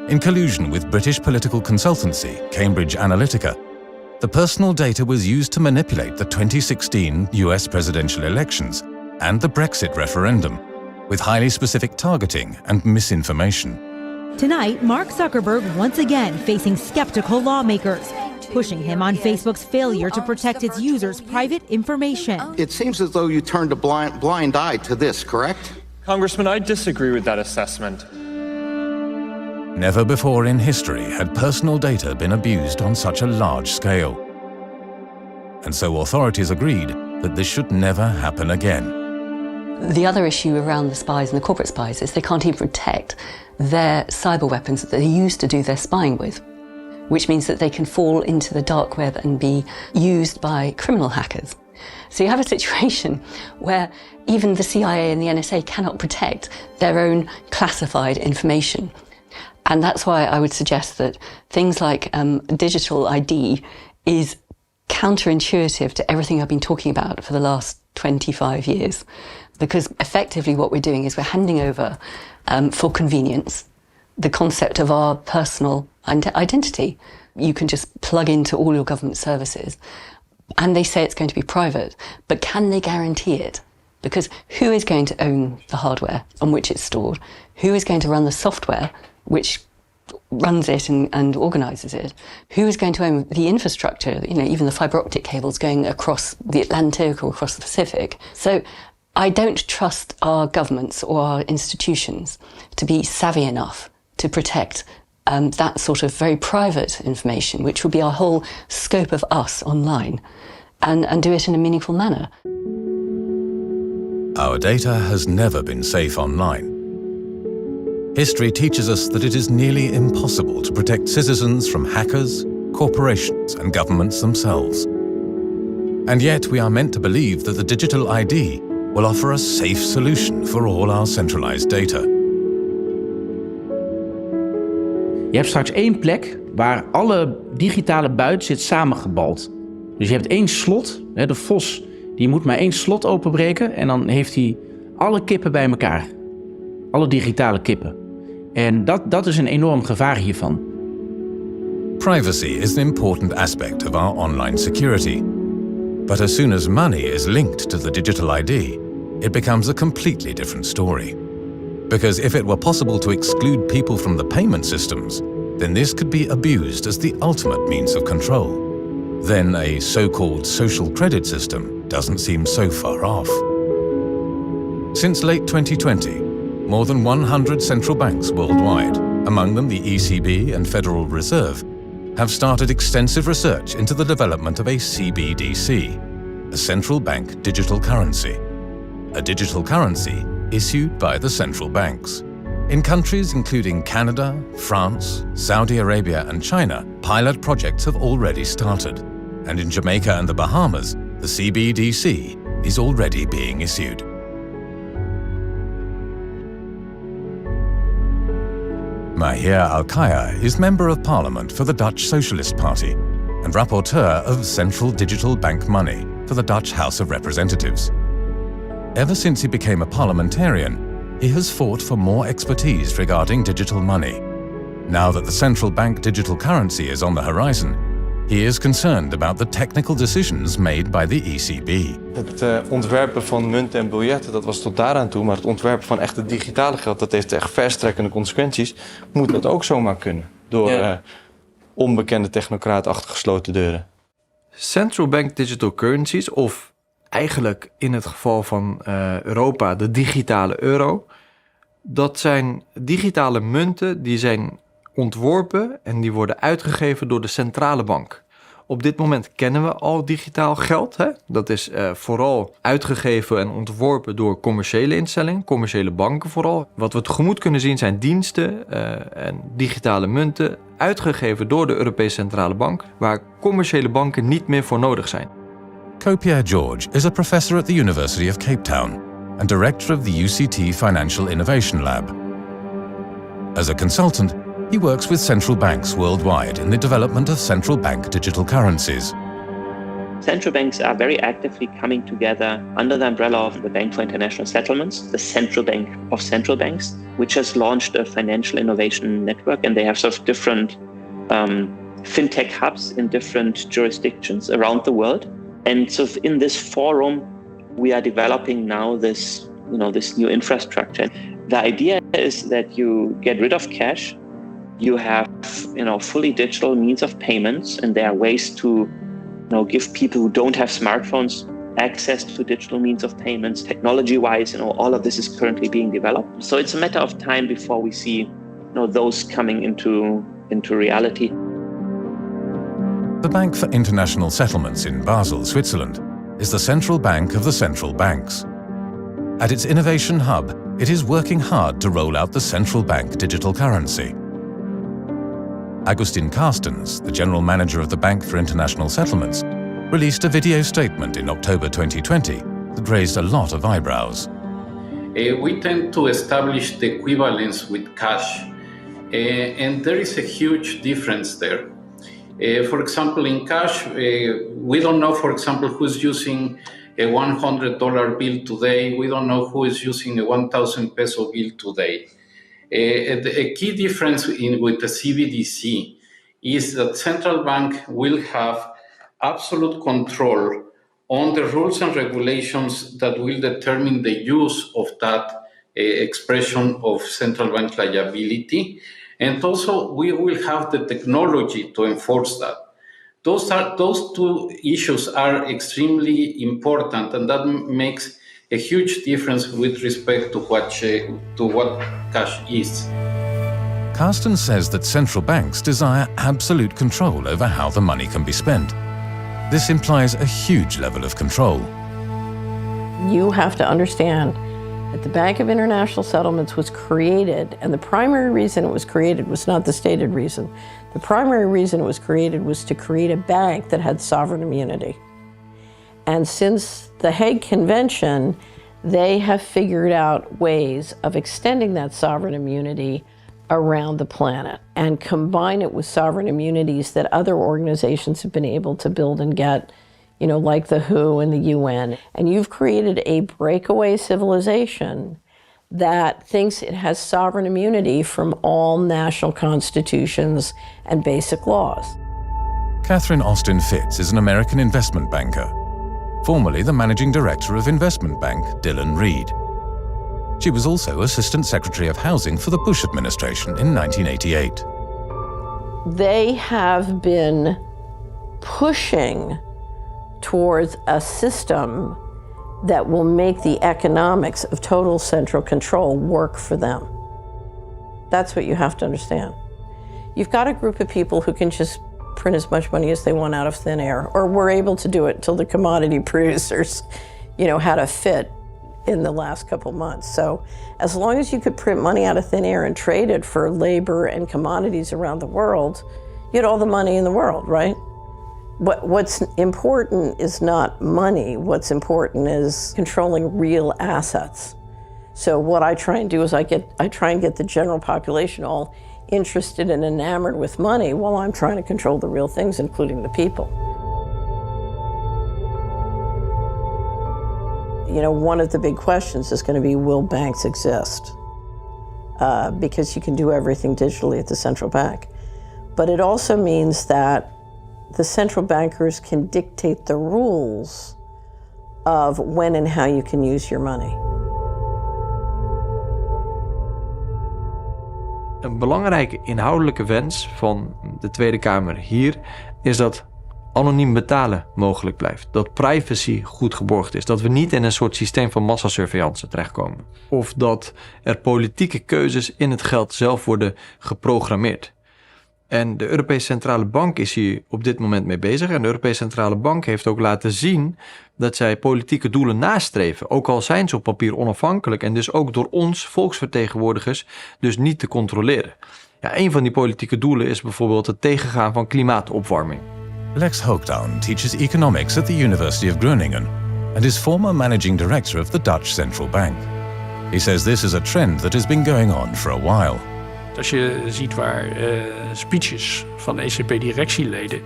In collusion with British political consultancy Cambridge Analytica, the personal data was used to manipulate the 2016 US presidential elections and the Brexit referendum, with highly specific targeting and misinformation. Tonight, Mark Zuckerberg once again facing skeptical lawmakers, pushing him on Facebook's failure to protect its users' private information. It seems as though you turned a blind eye to this, correct? Congressman, I disagree with that assessment. Never before in history had personal data been abused on such a large scale. And so authorities agreed that this should never happen again. The other issue around the spies and the corporate spies is they can't even protect their cyber weapons that they used to do their spying with, which means that they can fall into the dark web and be used by criminal hackers. So you have a situation where even the CIA and the NSA cannot protect their own classified information. And that's why I would suggest that things like digital ID is counterintuitive to everything I've been talking about for the last 25 years. Because effectively what we're doing is we're handing over, for convenience, the concept of our personal identity. You can just plug into all your government services and they say it's going to be private, but can they guarantee it? Because who is going to own the hardware on which it's stored? Who is going to run the software which runs it and organises it? Who is going to own the infrastructure, even the fibre optic cables going across the Atlantic or across the Pacific? So I don't trust our governments or our institutions to be savvy enough to protect that sort of very private information, which will be our whole scope of us online, and do it in a meaningful manner. Our data has never been safe online. History teaches us that it is nearly impossible to protect citizens from hackers, corporations, and governments themselves. And yet we are meant to believe that the digital ID will offer a safe solution for all our centralized data. Je hebt straks één plek waar alle digitale buit zit samengebald. Dus je hebt één slot, de vos, die moet maar één slot openbreken en dan heeft hij alle kippen bij elkaar. Alle digitale kippen. En dat is een enorm gevaar hiervan. Privacy is an important aspect of our online security. But as soon as money is linked to the digital ID, it becomes a completely different story. Because if it were possible to exclude people from the payment systems, then this could be abused as the ultimate means of control. Then a so-called social credit system doesn't seem so far off. Since late 2020, more than 100 central banks worldwide, among them the ECB and Federal Reserve, have started extensive research into the development of a CBDC, a central bank digital currency. A digital currency issued by the central banks. In countries including Canada, France, Saudi Arabia and China, pilot projects have already started. And in Jamaica and the Bahamas, the CBDC is already being issued. Mahir Alkaya is Member of Parliament for the Dutch Socialist Party and Rapporteur of Central Digital Bank Money for the Dutch House of Representatives. Ever since he became a parliamentarian, he has fought for more expertise regarding digital money. Now that the central bank digital currency is on the horizon, he is concerned about the technical decisions made by the ECB. Het ontwerpen van munten en biljetten, dat was tot daaraan toe, maar het ontwerpen van echt het digitale geld, dat heeft echt verstrekkende consequenties. Moet dat ook zomaar kunnen, door onbekende technocraten achter gesloten deuren. Central bank digital currencies, of eigenlijk in het geval van Europa de digitale euro, dat zijn digitale munten die zijn ontworpen en die worden uitgegeven door de centrale bank. Op dit moment kennen we al digitaal geld. Hè? Dat is vooral uitgegeven en ontworpen door commerciële instellingen, commerciële banken vooral. Wat we tegemoet kunnen zien zijn diensten en digitale munten uitgegeven door de Europese Centrale Bank, waar commerciële banken niet meer voor nodig zijn. Co-Pierre Georg is a professor at the University of Cape Town and director of the UCT Financial Innovation Lab. As a consultant, he works with central banks worldwide in the development of central bank digital currencies. Central banks are very actively coming together under the umbrella of the Bank for International Settlements, the central bank of central banks, which has launched a financial innovation network, and they have sort of different fintech hubs in different jurisdictions around the world. And so in this forum, we are developing now this new infrastructure. The idea is that you get rid of cash. You have, fully digital means of payments, and there are ways to, give people who don't have smartphones access to digital means of payments. Technology-wise, all of this is currently being developed. So it's a matter of time before we see, those coming into reality. The Bank for International Settlements in Basel, Switzerland, is the central bank of the central banks. At its innovation hub, it is working hard to roll out the central bank digital currency. Agustin Carstens, the general manager of the Bank for International Settlements, released a video statement in October 2020 that raised a lot of eyebrows. We tend to establish the equivalence with cash, and there is a huge difference there. For example, in cash, we don't know, for example, who's using a $100 bill today. We don't know who is using a 1,000 peso bill today. A key difference with the CBDC is that central bank will have absolute control on the rules and regulations that will determine the use of that expression of central bank liability. And also we will have the technology to enforce that. Those two issues are extremely important, and that makes a huge difference with respect to what cash is. Carsten says that central banks desire absolute control over how the money can be spent. This implies a huge level of control. You have to understand that the Bank of International Settlements was created, and the primary reason it was created was not the stated reason. The primary reason it was created was to create a bank that had sovereign immunity. And since the Hague Convention, they have figured out ways of extending that sovereign immunity around the planet and combine it with sovereign immunities that other organizations have been able to build and get, like the WHO and the UN. And you've created a breakaway civilization that thinks it has sovereign immunity from all national constitutions and basic laws. Catherine Austin Fitz is an American investment banker, formerly the managing director of investment bank Dillon Read. She was also Assistant Secretary of Housing for the Bush administration in 1988. They have been pushing towards a system that will make the economics of total central control work for them. That's what you have to understand. You've got a group of people who can just print as much money as they want out of thin air, or were able to do it until the commodity producers, had a fit in the last couple months. So as long as you could print money out of thin air and trade it for labor and commodities around the world, you had all the money in the world, right? What's important is not money. What's important is controlling real assets. So what I try and do is I try and get the general population all interested and enamored with money while I'm trying to control the real things, including the people. One of the big questions is going to be, will banks exist? Because you can do everything digitally at the central bank. But it also means that the central bankers can dictate the rules of when and how you can use your money. Een belangrijke inhoudelijke wens van de Tweede Kamer hier is dat anoniem betalen mogelijk blijft. Dat privacy goed geborgd is. Dat we niet in een soort systeem van massasurveillance terechtkomen. Of dat er politieke keuzes in het geld zelf worden geprogrammeerd. En de Europese Centrale Bank is hier op dit moment mee bezig. En de Europese Centrale Bank heeft ook laten zien dat zij politieke doelen nastreven. Ook al zijn ze op papier onafhankelijk en dus ook door ons, volksvertegenwoordigers, dus niet te controleren. Ja, een van die politieke doelen is bijvoorbeeld het tegengaan van klimaatopwarming. Lex Hoogduin teaches economics at the University of Groningen and is former managing director of the Dutch Central Bank. He says this is a trend that has been going on for a while. Als je ziet waar speeches van de ECB-directieleden,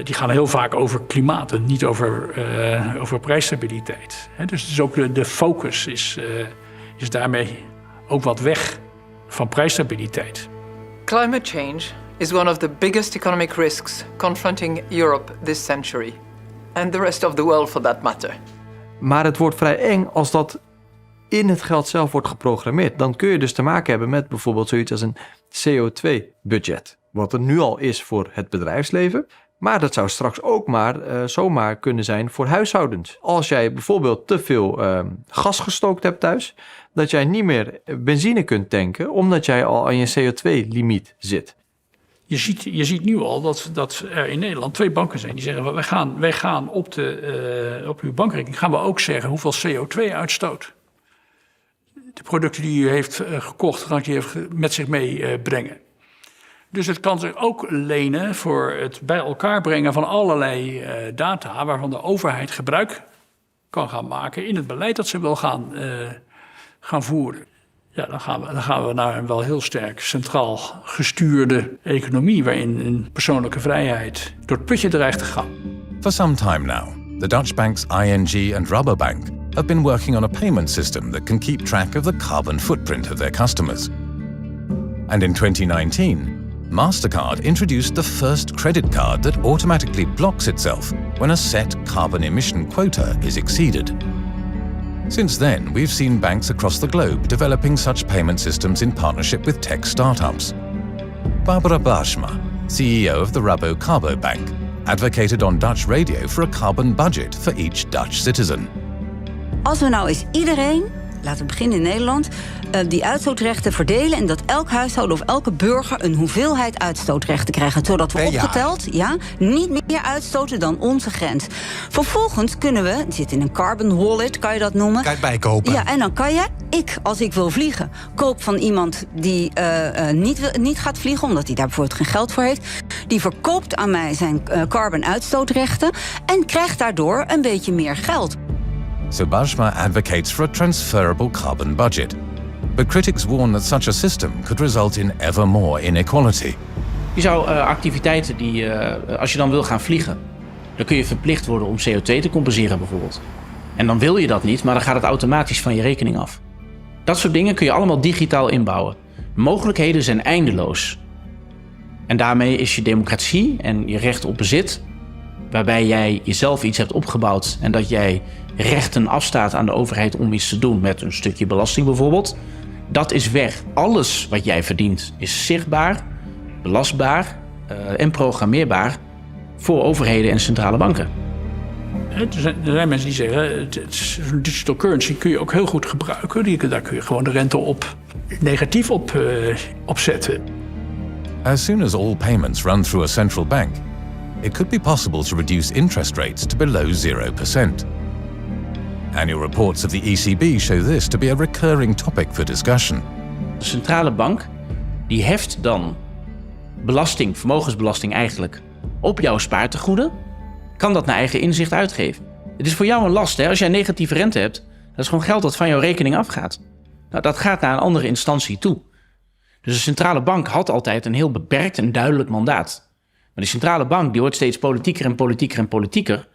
die gaan heel vaak over klimaat en niet over prijsstabiliteit. Dus ook de focus is daarmee ook wat weg van prijsstabiliteit. Climate change is one of the biggest economic risks confronting Europe this century. And the rest of the world for that matter. Maar het wordt vrij eng als dat in het geld zelf wordt geprogrammeerd, dan kun je dus te maken hebben met bijvoorbeeld zoiets als een CO2-budget. Wat er nu al is voor het bedrijfsleven. Maar dat zou straks ook zomaar kunnen zijn voor huishoudens. Als jij bijvoorbeeld te veel gas gestookt hebt thuis, dat jij niet meer benzine kunt tanken, omdat jij al aan je CO2-limiet zit. Je ziet nu al dat er in Nederland 2 banken zijn die zeggen, wij gaan op uw bankrekening gaan we ook zeggen hoeveel CO2 uitstoot de producten die u heeft gekocht, gaan die met zich meebrengen. Dus het kan zich ook lenen voor het bij elkaar brengen van allerlei data waarvan de overheid gebruik kan gaan maken in het beleid dat ze wil gaan voeren. Ja, dan gaan we naar een wel heel sterk centraal gestuurde economie waarin een persoonlijke vrijheid door het putje dreigt te gaan. For some time now, the Dutch banks ING and Rabobank have been working on a payment system that can keep track of the carbon footprint of their customers. And in 2019, MasterCard introduced the first credit card that automatically blocks itself when a set carbon emission quota is exceeded. Since then, we've seen banks across the globe developing such payment systems in partnership with tech startups. Barbara Baarsma, CEO of the Rabo Bank, advocated on Dutch radio for a carbon budget for each Dutch citizen. Als we nou eens iedereen, laten we beginnen in Nederland, die uitstootrechten verdelen en dat elk huishouden of elke burger een hoeveelheid uitstootrechten krijgt, zodat we opgeteld niet meer uitstoten dan onze grens. Vervolgens kunnen we, het zit in een carbon wallet, kan je dat noemen. Kan je het bijkopen? Ja, en dan kan je, als ik wil vliegen, koop van iemand die niet gaat vliegen, omdat hij daar bijvoorbeeld geen geld voor heeft. Die verkoopt aan mij zijn carbon uitstootrechten en krijgt daardoor een beetje meer geld. So Baarsma advocates for a transferable carbon budget. But critics warn that such a system could result in ever more inequality. Je zou activiteiten die, als je dan wil gaan vliegen, dan kun je verplicht worden om CO2 te compenseren bijvoorbeeld. En dan wil je dat niet, maar dan gaat het automatisch van je rekening af. Dat soort dingen kun je allemaal digitaal inbouwen. Mogelijkheden zijn eindeloos. En daarmee is je democratie en je recht op bezit, waarbij jij jezelf iets hebt opgebouwd en dat jij rechten afstaat aan de overheid om iets te doen met een stukje belasting bijvoorbeeld, dat is weg. Alles wat jij verdient is zichtbaar, belastbaar en programmeerbaar voor overheden en centrale banken. Er zijn mensen die zeggen, zo'n digital currency kun je ook heel goed gebruiken. Daar kun je gewoon de rente negatief op zetten. As soon as all payments run through a central bank, it could be possible to reduce interest rates to below 0%. Annual reports of the ECB show this to be a recurring topic for discussion. De centrale bank die heft dan vermogensbelasting eigenlijk, op jouw spaartegoeden, kan dat naar eigen inzicht uitgeven. Het is voor jou een last, hè? Als jij negatieve rente hebt, dat is gewoon geld dat van jouw rekening afgaat. Nou, dat gaat naar een andere instantie toe. Dus de centrale bank had altijd een heel beperkt en duidelijk mandaat. Maar die centrale bank die wordt steeds politieker en politieker en politieker.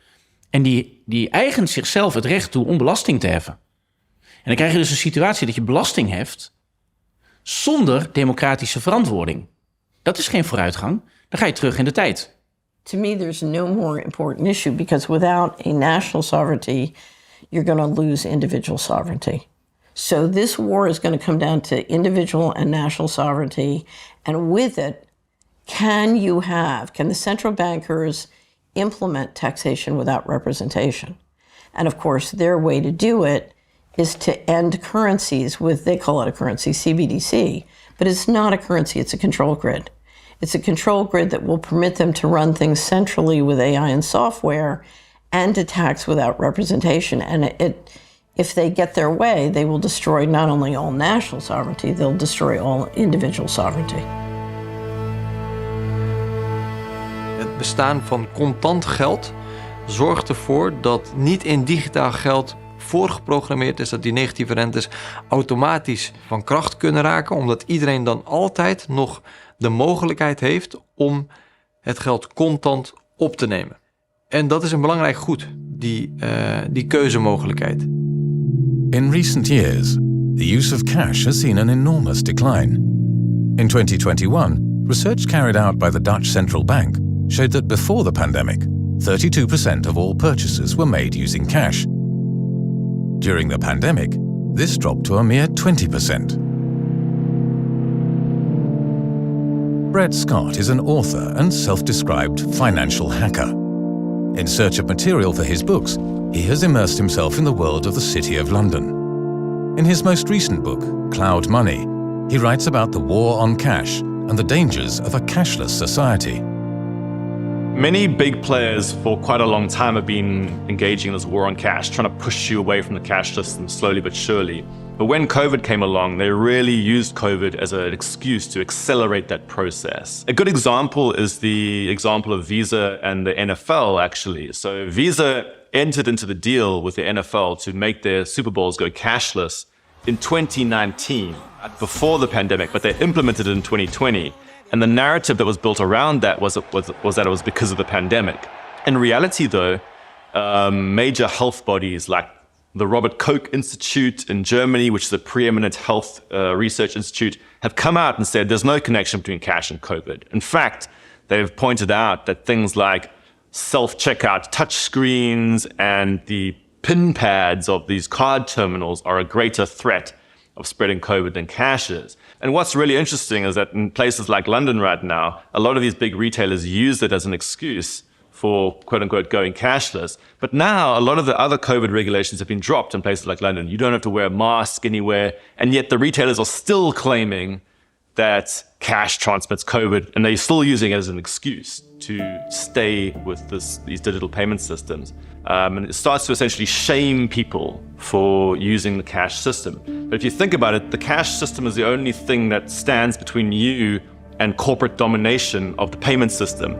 En die eigent zichzelf het recht toe om belasting te heffen. En dan krijg je dus een situatie dat je belasting heft zonder democratische verantwoording. Dat is geen vooruitgang. Dan ga je terug in de tijd. To me, there's no more important issue because without a national sovereignty, you're going to lose individual sovereignty. So this war is going to come down to individual and national sovereignty. And with it, can the central bankers implement taxation without representation? And of course, their way to do it is to end currencies with, they call it a currency, CBDC, but it's not a currency, it's a control grid. It's a control grid that will permit them to run things centrally with AI and software and to tax without representation. And if they get their way, they will destroy not only all national sovereignty, they'll destroy all individual sovereignty. Het bestaan van contant geld zorgt ervoor dat niet in digitaal geld voorgeprogrammeerd is dat die negatieve rentes automatisch van kracht kunnen raken, omdat iedereen dan altijd nog de mogelijkheid heeft om het geld contant op te nemen. En dat is een belangrijk goed, die keuzemogelijkheid. In recent years, the use of cash has seen an enormous decline. In 2021, research carried out by the Dutch Central Bank showed that before the pandemic, 32% of all purchases were made using cash. During the pandemic, this dropped to a mere 20%. Brett Scott is an author and self-described financial hacker. In search of material for his books, he has immersed himself in the world of the City of London. In his most recent book, Cloud Money, he writes about the war on cash and the dangers of a cashless society. Many big players for quite a long time have been engaging in this war on cash, trying to push you away from the cash system slowly but surely. But when COVID came along, they really used COVID as an excuse to accelerate that process. A good example is the example of Visa and the NFL, actually. So Visa entered into the deal with the NFL to make their Super Bowls go cashless in 2019, before the pandemic, but they implemented it in 2020. And the narrative that was built around that was that it was because of the pandemic. In reality, though, major health bodies like the Robert Koch Institute in Germany, which is a preeminent health research institute, have come out and said there's no connection between cash and COVID. In fact, they've pointed out that things like self-checkout touchscreens and the PIN pads of these card terminals are a greater threat of spreading COVID than cash is. And what's really interesting is that in places like London right now, a lot of these big retailers use it as an excuse for quote unquote going cashless. But now a lot of the other COVID regulations have been dropped in places like London. You don't have to wear a mask anywhere. And yet the retailers are still claiming that cash transmits COVID, and they're still using it as an excuse to stay with these digital payment systems. And it starts to essentially shame people for using the cash system. But if you think about it, the cash system is the only thing that stands between you and corporate domination of the payment system.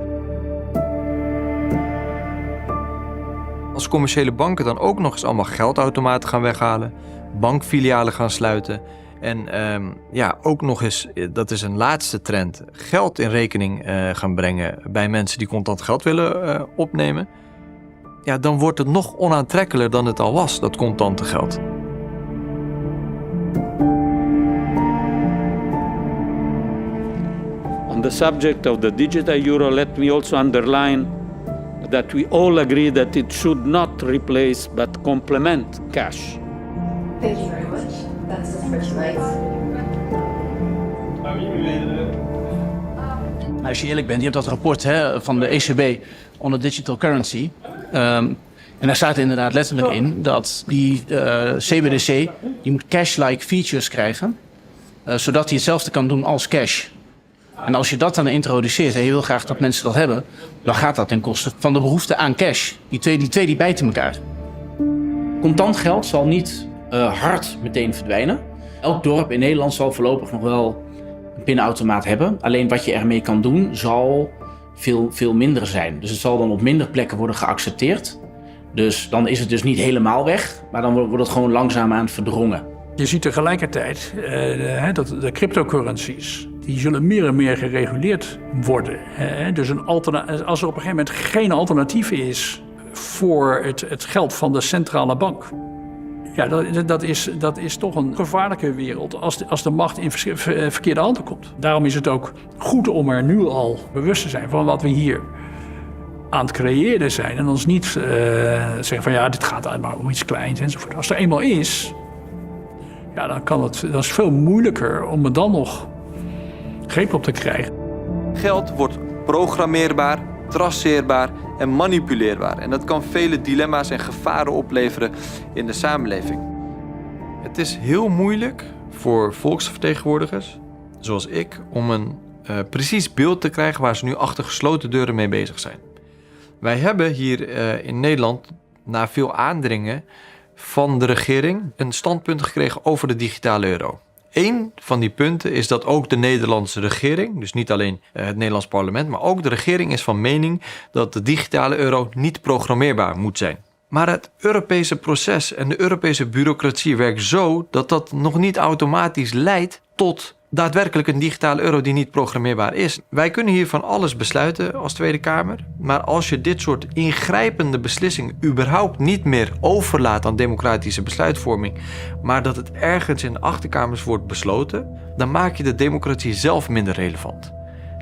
Als commerciële banken dan ook nog eens allemaal geldautomaten gaan weghalen, bankfilialen gaan sluiten en ook nog eens, dat is een laatste trend, geld in rekening gaan brengen bij mensen die contant geld willen opnemen, ja, dan wordt het nog onaantrekkelijker dan het al was, dat contante geld. On the subject of the digital euro, let me also underline that we all agree that it should not replace but complement cash. Thank you very much. That's it for tonight. Als je eerlijk bent, je hebt dat rapport van de ECB on the digital currency. En daar staat inderdaad letterlijk in dat die CBDC, die moet cash-like features krijgen, zodat hij hetzelfde kan doen als cash. En als je dat dan introduceert en je wil graag dat mensen dat hebben, dan gaat dat ten koste van de behoefte aan cash. Die twee bijten elkaar. Contant geld zal niet hard meteen verdwijnen. Elk dorp in Nederland zal voorlopig nog wel een pinautomaat hebben. Alleen wat je ermee kan doen zal veel minder zijn. Dus het zal dan op minder plekken worden geaccepteerd. Dus dan is het dus niet helemaal weg, maar dan wordt het gewoon langzaamaan verdrongen. Je ziet tegelijkertijd dat de cryptocurrencies, die zullen meer en meer gereguleerd worden. Dus als er op een gegeven moment geen alternatief is voor het geld van de centrale bank, ja, dat is toch een gevaarlijke wereld als de macht in verkeerde handen komt. Daarom is het ook goed om er nu al bewust te zijn van wat we hier aan het creëren zijn. En ons niet zeggen van ja, dit gaat maar om iets kleins enzovoort. Als er eenmaal is, ja, dan is het veel moeilijker om er dan nog greep op te krijgen. Geld wordt programmeerbaar, traceerbaar en manipuleerbaar. En dat kan vele dilemma's en gevaren opleveren in de samenleving. Het is heel moeilijk voor volksvertegenwoordigers, zoals ik, om een precies beeld te krijgen waar ze nu achter gesloten deuren mee bezig zijn. Wij hebben hier in Nederland, na veel aandringen van de regering, een standpunt gekregen over de digitale euro. Eén van die punten is dat ook de Nederlandse regering, dus niet alleen het Nederlands parlement, maar ook de regering is van mening dat de digitale euro niet programmeerbaar moet zijn. Maar het Europese proces en de Europese bureaucratie werkt zo dat dat nog niet automatisch leidt tot daadwerkelijk een digitale euro die niet programmeerbaar is. Wij kunnen hier van alles besluiten als Tweede Kamer, maar als je dit soort ingrijpende beslissingen überhaupt niet meer overlaat aan democratische besluitvorming, maar dat het ergens in de achterkamers wordt besloten, dan maak je de democratie zelf minder relevant.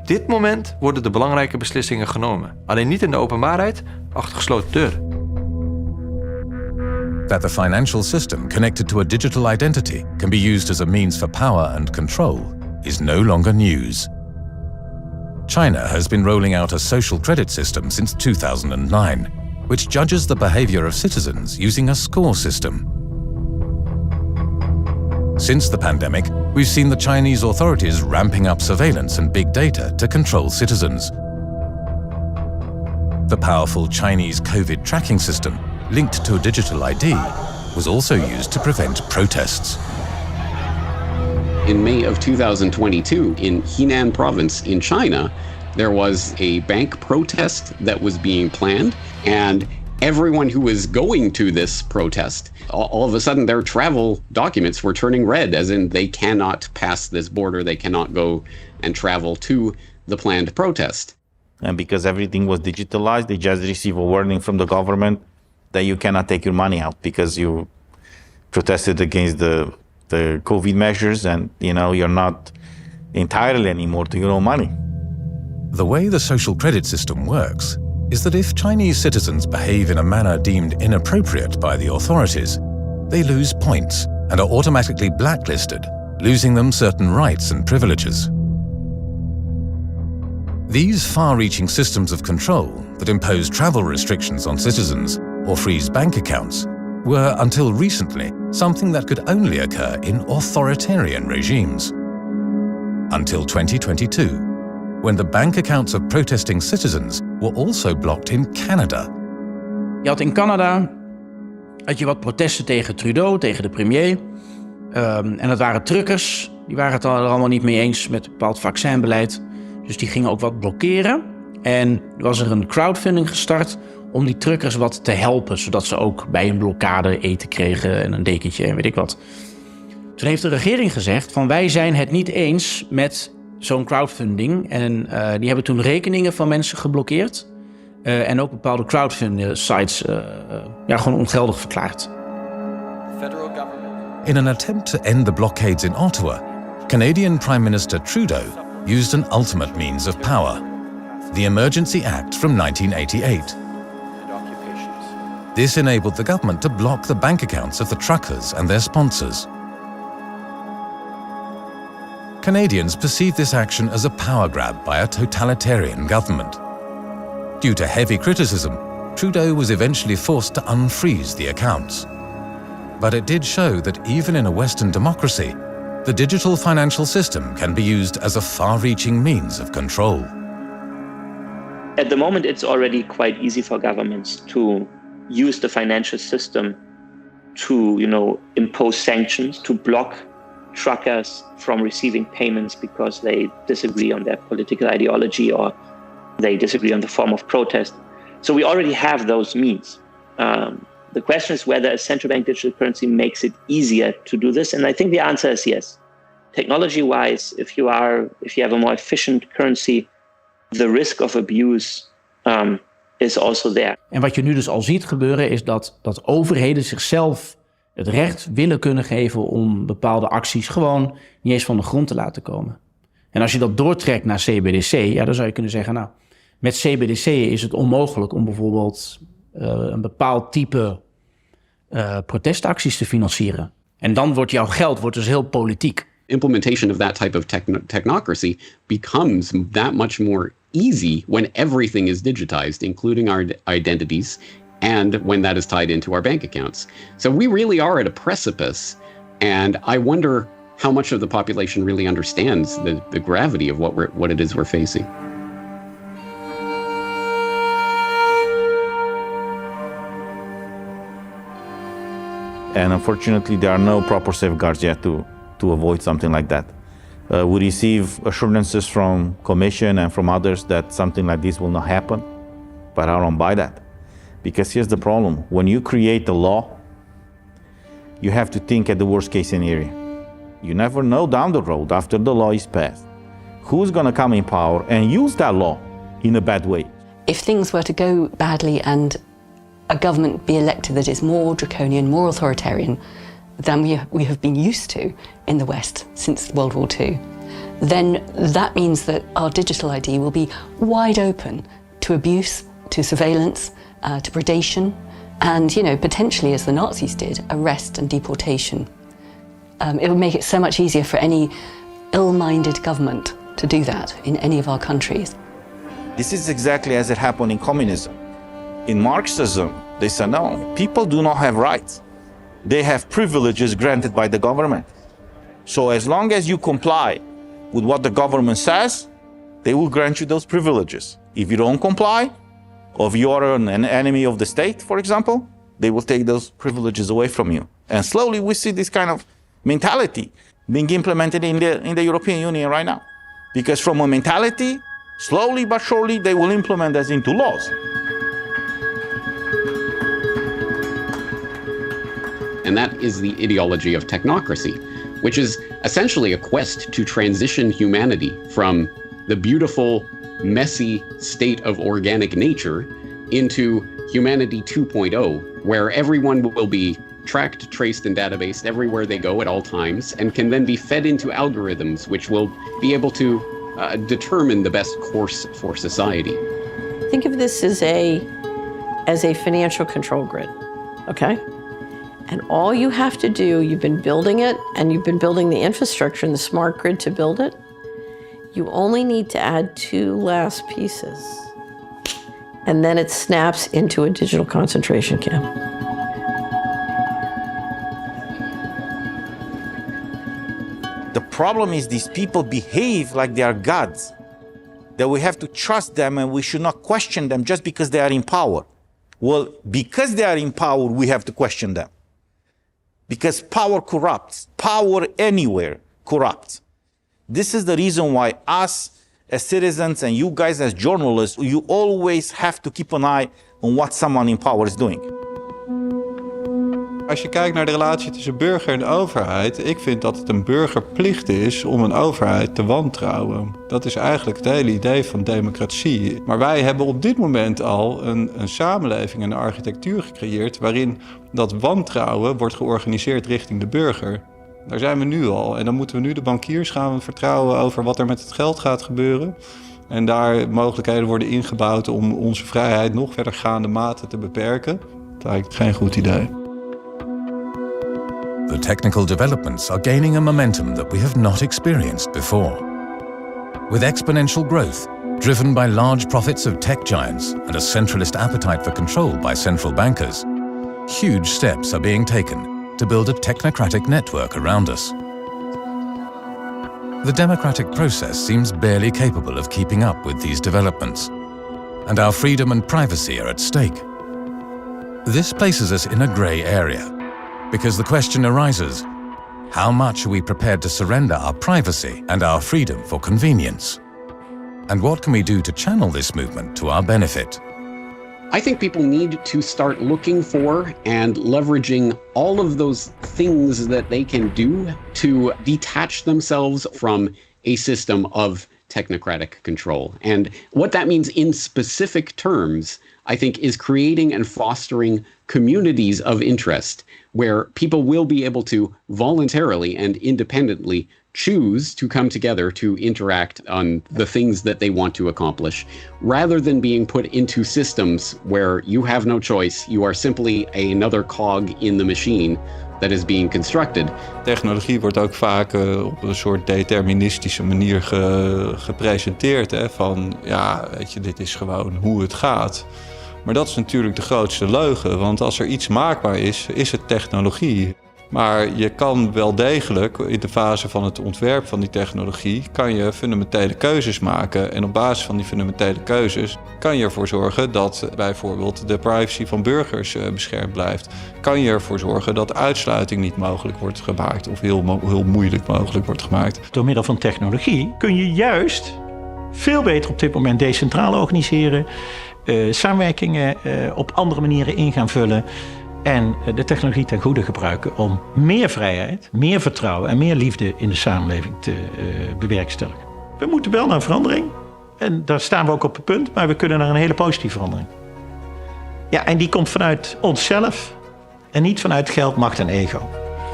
Dit moment worden de belangrijke beslissingen genomen. Alleen niet in de openbaarheid, achter gesloten deuren. That the financial system connected to a digital identity can be used as a means for power and control is no longer news. China has been rolling out a social credit system since 2009, which judges the behavior of citizens using a score system. Since the pandemic, we've seen the Chinese authorities ramping up surveillance and big data to control citizens. The powerful Chinese COVID tracking system, linked to a digital ID, was also used to prevent protests. In May of 2022, in Henan province in China, there was a bank protest that was being planned, and everyone who was going to this protest, all of a sudden their travel documents were turning red, as in they cannot pass this border, they cannot go and travel to the planned protest. And because everything was digitalized, they just received a warning from the government that you cannot take your money out because you protested against the COVID measures, and you're not entitled anymore to your own money. The way the social credit system works is that if Chinese citizens behave in a manner deemed inappropriate by the authorities, they lose points and are automatically blacklisted, losing them certain rights and privileges. These far-reaching systems of control that impose travel restrictions on citizens or freeze bank accounts were, until recently, something that could only occur in authoritarian regimes. Until 2022, when the bank accounts of protesting citizens were also blocked in Canada. Je had in Canada wat protesten tegen Trudeau, tegen de premier. En dat waren truckers, die waren het er allemaal niet mee eens met een bepaald vaccinbeleid. Dus die gingen ook wat blokkeren. En er was er een crowdfunding gestart om die truckers wat te helpen, zodat ze ook bij een blokkade eten kregen en een dekentje en weet ik wat. Toen heeft de regering gezegd van wij zijn het niet eens met zo'n crowdfunding. En die hebben toen rekeningen van mensen geblokkeerd. En ook bepaalde crowdfunding sites gewoon ongeldig verklaard. In an attempt to end the blockades in Ottawa, Canadian Prime Minister Trudeau used an ultimate means of power, the Emergency Act from 1988. This enabled the government to block the bank accounts of the truckers and their sponsors. Canadians perceive this action as a power grab by a totalitarian government. Due to heavy criticism, Trudeau was eventually forced to unfreeze the accounts. But it did show that even in a Western democracy, the digital financial system can be used as a far-reaching means of control. At the moment, it's already quite easy for governments to use the financial system to, impose sanctions, to block truckers from receiving payments because they disagree on their political ideology or they disagree on the form of protest. So we already have those means. The question is whether a central bank digital currency makes it easier to do this. And I think the answer is yes. Technology-wise, if you have a more efficient currency, the risk of abuse is also there. En wat je nu dus al ziet gebeuren is dat overheden zichzelf het recht willen kunnen geven om bepaalde acties gewoon niet eens van de grond te laten komen. En als je dat doortrekt naar CBDC, dan zou je kunnen zeggen, met CBDC is het onmogelijk om bijvoorbeeld een bepaald type protestacties te financieren. En dan wordt jouw geld dus heel politiek. Implementation of that type of technocracy becomes that much more easy when everything is digitized, including our identities, and when that is tied into our bank accounts. So we really are at a precipice, and I wonder how much of the population really understands the gravity of what it is we're facing. And unfortunately, there are no proper safeguards yet to avoid something like that. We receive assurances from Commission and from others that something like this will not happen, but I don't buy that. Because here's the problem. When you create a law, you have to think at the worst case scenario. You never know down the road, after the law is passed, who's going to come in power and use that law in a bad way. If things were to go badly and a government be elected that is more draconian, more authoritarian than we have been used to in the West since World War II, then that means that our digital ID will be wide open to abuse, to surveillance, to predation, and, potentially, as the Nazis did, arrest and deportation. It would make it so much easier for any ill-minded government to do that in any of our countries. This is exactly as it happened in communism. In Marxism, they said, no, people do not have rights. They have privileges granted by the government. So as long as you comply with what the government says, they will grant you those privileges. If you don't comply, or if you are an enemy of the state, for example, they will take those privileges away from you. And slowly we see this kind of mentality being implemented in the European Union right now. Because from a mentality, slowly but surely, they will implement this into laws. And that is the ideology of technocracy, which is essentially a quest to transition humanity from the beautiful, messy state of organic nature into humanity 2.0, where everyone will be tracked, traced, and databased everywhere they go at all times, and can then be fed into algorithms which will be able to determine the best course for society. Think of this as a financial control grid, okay? And all you have to do, you've been building it, and you've been building the infrastructure and the smart grid to build it. You only need to add 2 last pieces. And then it snaps into a digital concentration camp. The problem is these people behave like they are gods, that we have to trust them and we should not question them just because they are in power. Well, because they are in power, we have to question them. Because power corrupts. Power anywhere corrupts. This is the reason why us as citizens and you guys as journalists, you always have to keep an eye on what someone in power is doing. Als je kijkt naar de relatie tussen burger en overheid, ik vind dat het een burgerplicht is om een overheid te wantrouwen. Dat is eigenlijk het hele idee van democratie. Maar wij hebben op dit moment al een samenleving en een architectuur gecreëerd waarin dat wantrouwen wordt georganiseerd richting de burger. Daar zijn we nu al. En dan moeten we nu de bankiers gaan vertrouwen over wat er met het geld gaat gebeuren. En daar mogelijkheden worden ingebouwd om onze vrijheid nog verdergaande mate te beperken. Dat lijkt geen goed idee. The technical developments are gaining a momentum that we have not experienced before. With exponential growth, driven by large profits of tech giants and a centralist appetite for control by central bankers, huge steps are being taken to build a technocratic network around us. The democratic process seems barely capable of keeping up with these developments, and our freedom and privacy are at stake. This places us in a grey area, because the question arises, how much are we prepared to surrender our privacy and our freedom for convenience? And what can we do to channel this movement to our benefit? I think people need to start looking for and leveraging all of those things that they can do to detach themselves from a system of technocratic control. And what that means in specific terms, I think, is creating and fostering communities of interest where people will be able to voluntarily and independently choose to come together to interact on the things that they want to accomplish, rather than being put into systems where you have no choice. You are simply another cog in the machine that is being constructed. Technologie wordt ook vaak op een soort deterministische manier gepresenteerd. Hè? Van, ja, weet je, dit is gewoon hoe het gaat. Maar dat is natuurlijk de grootste leugen, want als er iets maakbaar is, is het technologie. Maar je kan wel degelijk in de fase van het ontwerp van die technologie, kan je fundamentele keuzes maken. En op basis van die fundamentele keuzes kan je ervoor zorgen dat bijvoorbeeld de privacy van burgers beschermd blijft. Kan je ervoor zorgen dat uitsluiting niet mogelijk wordt gemaakt of heel moeilijk mogelijk wordt gemaakt. Door middel van technologie kun je juist veel beter op dit moment decentraal organiseren, samenwerkingen op andere manieren in gaan vullen. En de technologie ten goede gebruiken om meer vrijheid, meer vertrouwen en meer liefde in de samenleving te bewerkstelligen. We moeten wel naar verandering. En daar staan we ook op het punt, maar we kunnen naar een hele positieve verandering. Ja, en die komt vanuit onszelf en niet vanuit geld, macht en ego.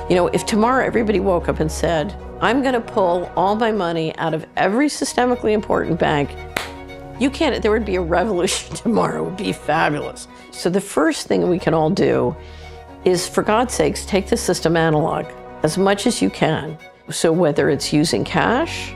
You know, if tomorrow everybody woke up and said, I'm going to pull all my money out of every systemically important bank There would be a revolution tomorrow. It would be fabulous. So the first thing we can all do is, for God's sakes, take the system analog as much as you can. So whether it's using cash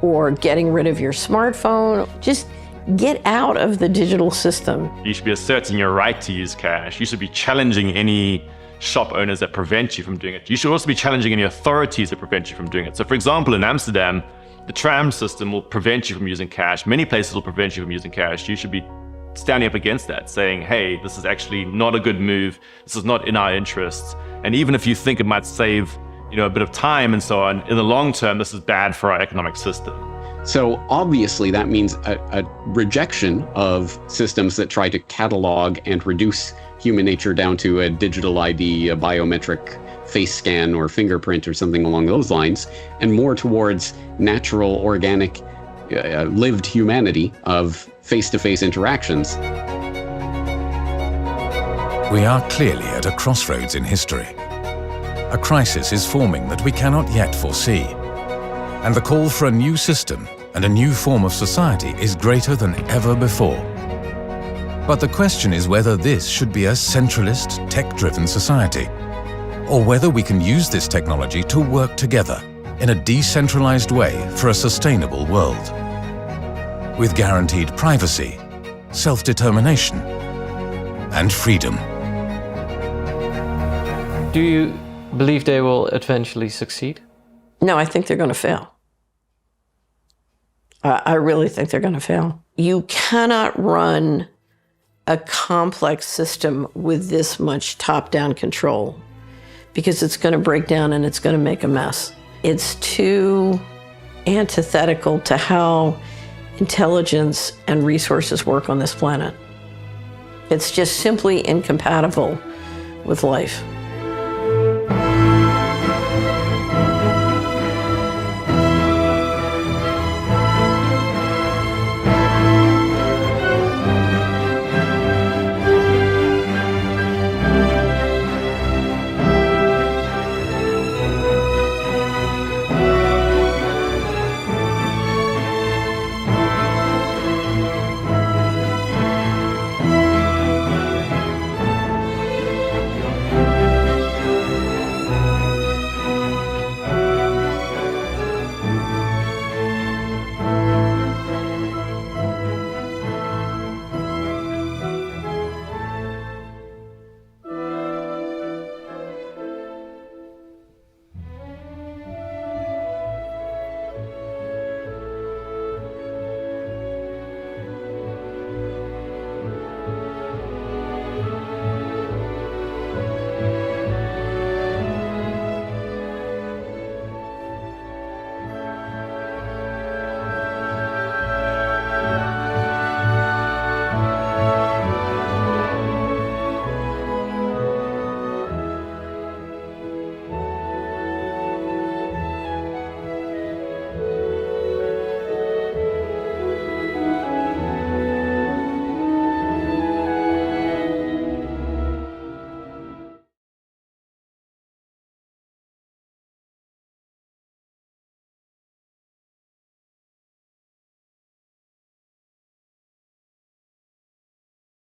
or getting rid of your smartphone, just get out of the digital system. You should be asserting your right to use cash. You should be challenging any shop owners that prevent you from doing it. You should also be challenging any authorities that prevent you from doing it. So for example, in Amsterdam, the tram system will prevent you from using cash. Many places will prevent you from using cash. You should be standing up against that, saying, hey, this is actually not a good move. This is not in our interests. And even if you think it might save, a bit of time and so on, in the long term, this is bad for our economic system. So obviously that means a rejection of systems that try to catalog and reduce human nature down to a digital ID, a biometric face scan or fingerprint or something along those lines, and more towards natural, organic, lived humanity of face-to-face interactions. We are clearly at a crossroads in history. A crisis is forming that we cannot yet foresee. And the call for a new system and a new form of society is greater than ever before. But the question is whether this should be a centralist, tech-driven society, or whether we can use this technology to work together in a decentralized way for a sustainable world, with guaranteed privacy, self-determination, and freedom. Do you believe they will eventually succeed? No, I think they're going to fail. I really think they're going to fail. You cannot run a complex system with this much top-down control because it's going to break down and it's going to make a mess. It's too antithetical to how intelligence and resources work on this planet. It's just simply incompatible with life.